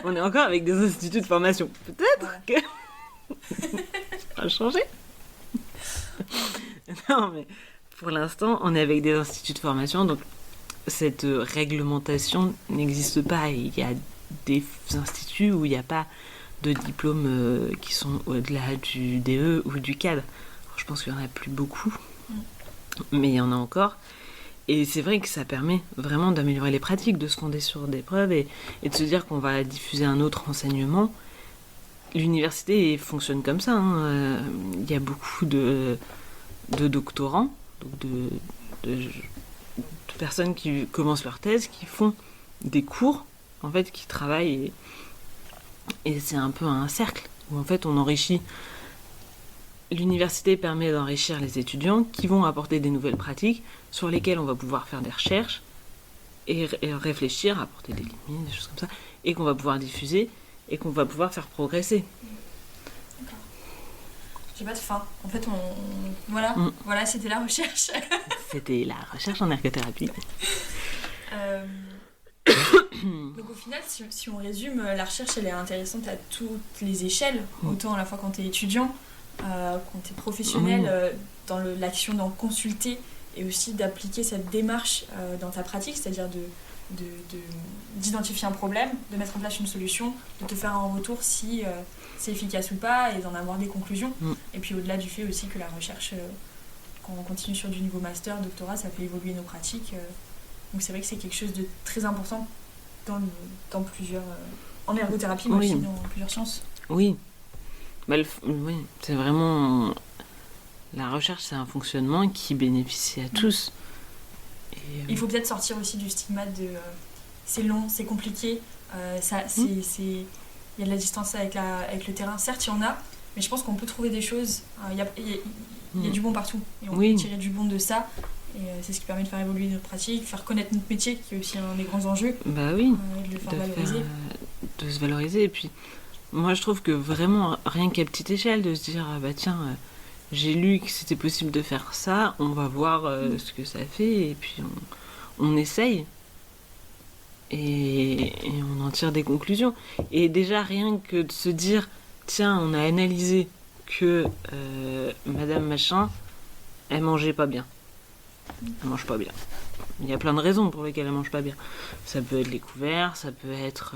on est encore avec des instituts de formation. Peut-être que ça va changer. Non, mais pour l'instant, on est avec des instituts de formation, donc cette réglementation n'existe pas. Il y a des instituts où il n'y a pas de diplômes qui sont au-delà du DE ou du cadre. Alors, je pense qu'il n'y en a plus beaucoup, mais il y en a encore. Et c'est vrai que ça permet vraiment d'améliorer les pratiques, de se fonder sur des preuves et de se dire qu'on va diffuser un autre enseignement. L'université fonctionne comme ça. Il y a beaucoup de doctorants, donc de personnes qui commencent leur thèse, qui font des cours, en fait, qui travaillent. Et c'est un peu un cercle où, en fait, on enrichit. L'université permet d'enrichir les étudiants qui vont apporter des nouvelles pratiques sur lesquelles on va pouvoir faire des recherches et réfléchir, apporter des limites, des choses comme ça, et qu'on va pouvoir diffuser et qu'on va pouvoir faire progresser. D'accord. J'ai pas de fin. En fait, voilà, c'était la recherche. C'était la recherche en ergothérapie. Donc au final, si on résume, la recherche, elle est intéressante à toutes les échelles, autant à la fois quand t'es étudiant, quand t'es professionnel, dans l'action d'en consulter et aussi d'appliquer cette démarche dans ta pratique, c'est-à-dire d'identifier un problème, de mettre en place une solution, de te faire un retour si c'est efficace ou pas et d'en avoir des conclusions. Et puis au-delà du fait aussi que la recherche, quand on continue sur du niveau master, doctorat, ça fait évoluer nos pratiques. Donc c'est vrai que c'est quelque chose de très important dans plusieurs... en ergothérapie, mais aussi dans plusieurs sciences. Oui. Oui, c'est vraiment... La recherche, c'est un fonctionnement qui bénéficie à tous. Et, il faut peut-être sortir aussi du stigmate de c'est long, c'est compliqué, il y a de la distance avec le terrain. Certes, il y en a, mais je pense qu'on peut trouver des choses. Il y a du bon partout. Et on peut tirer du bon de ça. Et c'est ce qui permet de faire évoluer notre pratique, faire connaître notre métier, qui est aussi un des grands enjeux. Bah oui, de le faire valoriser. De se valoriser. Et puis, moi, je trouve que vraiment, rien qu'à petite échelle, de se dire, bah tiens... j'ai lu que c'était possible de faire ça, on va voir ce que ça fait, et puis on essaye. Et on en tire des conclusions. Et déjà, rien que de se dire, tiens, on a analysé que Madame Machin, elle mangeait pas bien. Elle mange pas bien. Il y a plein de raisons pour lesquelles elle mange pas bien. Ça peut être les couverts, ça peut être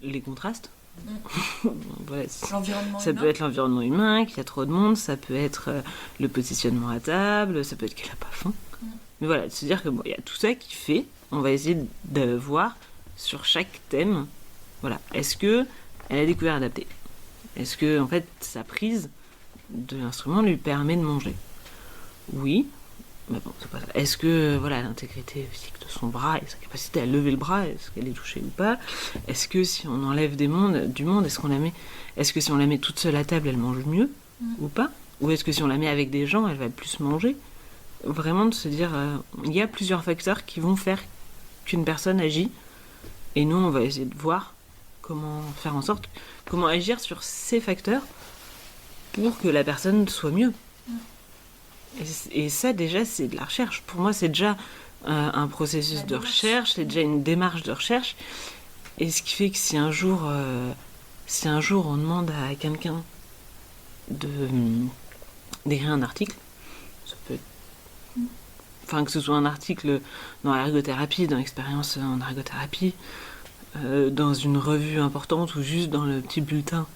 les contrastes. Voilà, ça peut être l'environnement humain, qu'il y a trop de monde, ça peut être le positionnement à table, ça peut être qu'elle a pas faim. Mais voilà, de se dire que il y a tout ça qui fait, on va essayer de voir sur chaque thème, voilà, est-ce que elle a des couverts adaptés, est-ce que en fait sa prise de l'instrument lui permet de manger. Oui. Mais bon, c'est pas ça. Est-ce que l'intégrité physique de son bras et sa capacité à lever le bras, est-ce qu'elle est touchée ou pas? Est-ce que si on enlève du monde, est-ce que si on la met toute seule à table, elle mange mieux ou pas? Ou est-ce que si on la met avec des gens, elle va plus manger? Vraiment de se dire, il y a plusieurs facteurs qui vont faire qu'une personne agit, et nous on va essayer de voir comment agir sur ces facteurs pour que la personne soit mieux. Et ça, déjà, c'est de la recherche. Pour moi, c'est déjà un processus de recherche, c'est déjà une démarche de recherche. Et ce qui fait que si un jour on demande à quelqu'un d'écrire un article, ça peut être... Enfin, que ce soit un article dans l'ergothérapie, dans l'expérience en ergothérapie, dans une revue importante ou juste dans le petit bulletin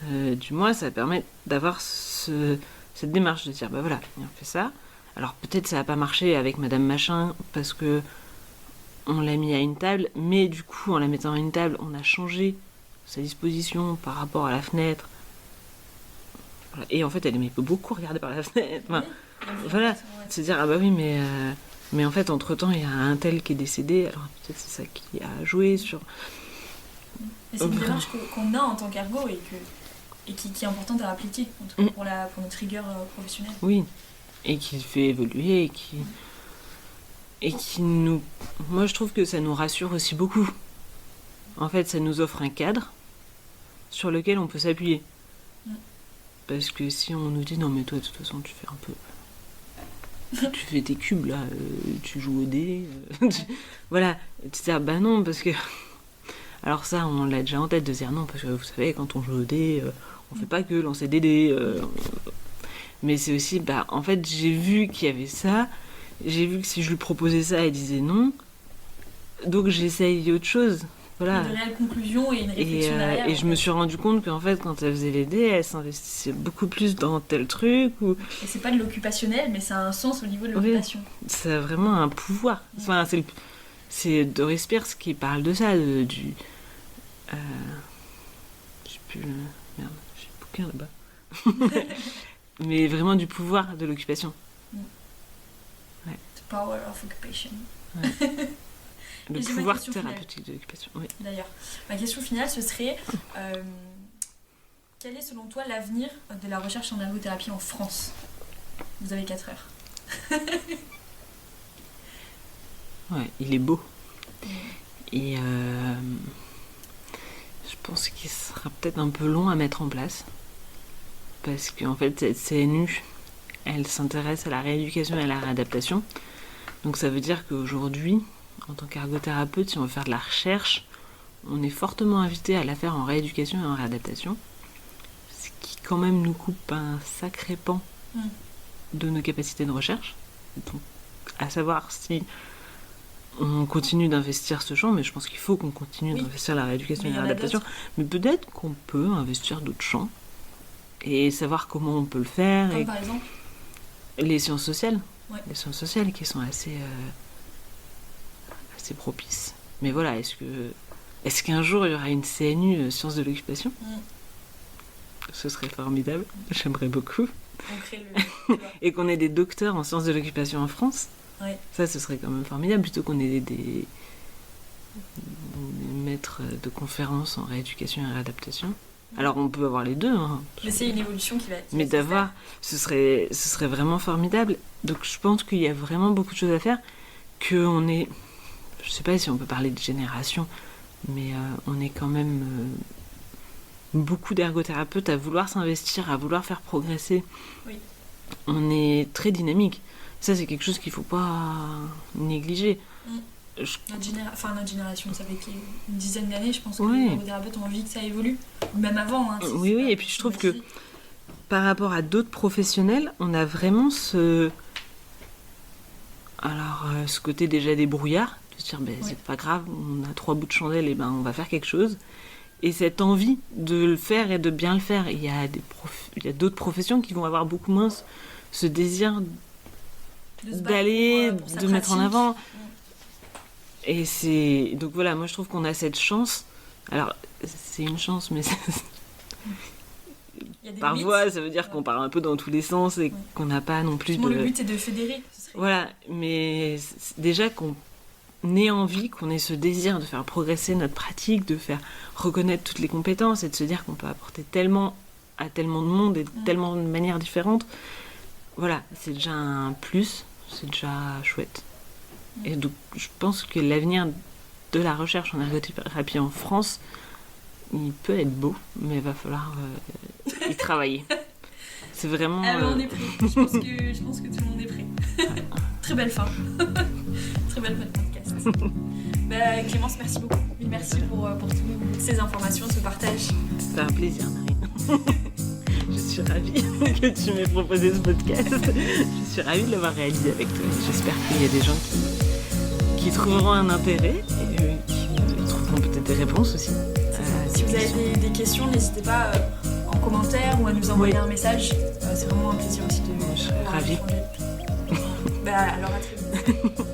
du mois, ça permet d'avoir cette démarche de dire, bah voilà, on fait ça. Alors peut-être ça n'a pas marché avec Madame Machin parce que on l'a mis à une table, mais du coup, en la mettant à une table, on a changé sa disposition par rapport à la fenêtre. Voilà. Et en fait, elle aimait beaucoup regarder par la fenêtre. Enfin, voilà, se dire, ah bah oui, mais en fait, entre-temps, il y a un tel qui est décédé, alors peut-être c'est ça qui a joué sur... Et c'est une démarche qu'on a en tant qu'ergo et qui est importante à appliquer, en tout cas pour notre rigueur professionnelle. Oui, et qui fait évoluer, et qui nous... Moi, je trouve que ça nous rassure aussi beaucoup. En fait, ça nous offre un cadre sur lequel on peut s'appuyer. Parce que si on nous dit, non mais toi, de toute façon, tu fais un peu... tu fais tes cubes, là, tu joues au dé... Voilà, tu dis, bah non, parce que... Alors ça, on l'a déjà en tête de dire non, parce que vous savez, quand on joue au dé, on fait pas que lancer des dés. Mais c'est aussi, en fait, j'ai vu qu'il y avait ça, j'ai vu que si je lui proposais ça, elle disait non, donc j'essaye autre chose. Voilà. De réelles conclusions et une réflexion derrière. Et je me suis rendu compte qu'en fait, quand elle faisait les dés, elle s'investissait beaucoup plus dans tel truc. Et c'est pas de l'occupationnel, mais ça a un sens au niveau de l'occupation. Oui, ça a vraiment un pouvoir. Enfin, c'est Doris Pierce qui parle de ça, je sais plus... Merde, j'ai le bouquin là-bas. Mais vraiment du pouvoir de l'occupation. Ouais. The power of occupation. Ouais. Le pouvoir thérapeutique de l'occupation, oui. D'ailleurs, ma question finale, ce serait quel est selon toi l'avenir de la recherche en ergothérapie en France ? Vous avez 4 heures. Ouais, il est beau. Et je pense qu'il sera peut-être un peu long à mettre en place. Parce qu'en fait, cette CNU, elle s'intéresse à la rééducation et à la réadaptation. Donc ça veut dire qu'aujourd'hui, en tant qu'ergothérapeute, si on veut faire de la recherche, on est fortement invité à la faire en rééducation et en réadaptation. Ce qui quand même nous coupe un sacré pan de nos capacités de recherche. Donc, à savoir si on continue d'investir ce champ, mais je pense qu'il faut qu'on continue d'investir la rééducation et la réadaptation. Mais peut-être qu'on peut investir d'autres champs et savoir comment on peut le faire. Comme par exemple les sciences sociales. Ouais. Les sciences sociales qui sont assez propices. Mais voilà, est-ce qu'un jour il y aura une CNU sciences de l'occupation ? Ce serait formidable. J'aimerais beaucoup. Et qu'on ait des docteurs en sciences de l'occupation en France. Ouais. Ça, ce serait quand même formidable, plutôt qu'on ait des maîtres de conférences en rééducation et réadaptation. Alors on peut avoir les deux. Mais c'est une évolution qui va mais d'avoir, ce serait vraiment formidable. Donc je pense qu'il y a vraiment beaucoup de choses à faire. Qu'on est, je sais pas si on peut parler de génération, mais on est quand même beaucoup d'ergothérapeutes à vouloir s'investir, à vouloir faire progresser. Oui. On est très dynamique. Ça, c'est quelque chose qu'il faut pas négliger. Notre génération, ça fait une dizaine d'années, je pense que les ergothérapeutes ont envie que ça évolue. Même avant. Oui, et puis je trouve que par rapport à d'autres professionnels, on a vraiment ce côté déjà débrouillard, de se dire c'est pas grave, on a 3 bouts de chandelle et on va faire quelque chose. Et cette envie de le faire et de bien le faire. Il y a d'autres professions qui vont avoir beaucoup moins ce désir d'aller, de mettre en avant. Et c'est... Donc voilà, moi je trouve qu'on a cette chance. Alors, c'est une chance, mais parfois ça veut dire qu'on part un peu dans tous les sens et qu'on n'a pas non plus le but est de fédérer. Voilà, mais déjà qu'on ait envie, qu'on ait ce désir de faire progresser notre pratique, de faire reconnaître toutes les compétences et de se dire qu'on peut apporter tellement à tellement de monde et de tellement de manières différentes. Voilà, c'est déjà un plus, c'est déjà chouette. Et donc, je pense que l'avenir de la recherche en ergothérapie en France, il peut être beau, mais il va falloir y travailler. C'est vraiment... on est prêt. Je pense que tout le monde est prêt. Très belle fin. Très belle fin de podcast. Clémence, merci beaucoup. Merci pour toutes ces informations, ce partage. C'est un plaisir, Marine. Je suis ravie que tu m'aies proposé ce podcast. Je suis ravie de l'avoir réalisé avec toi. J'espère qu'il y a des gens qui trouveront un intérêt et qui trouveront peut-être des réponses aussi. Si vous avez des questions, n'hésitez pas en commentaire ou à nous envoyer un message. C'est vraiment un plaisir aussi de... Je serais ravie. Alors à très vite.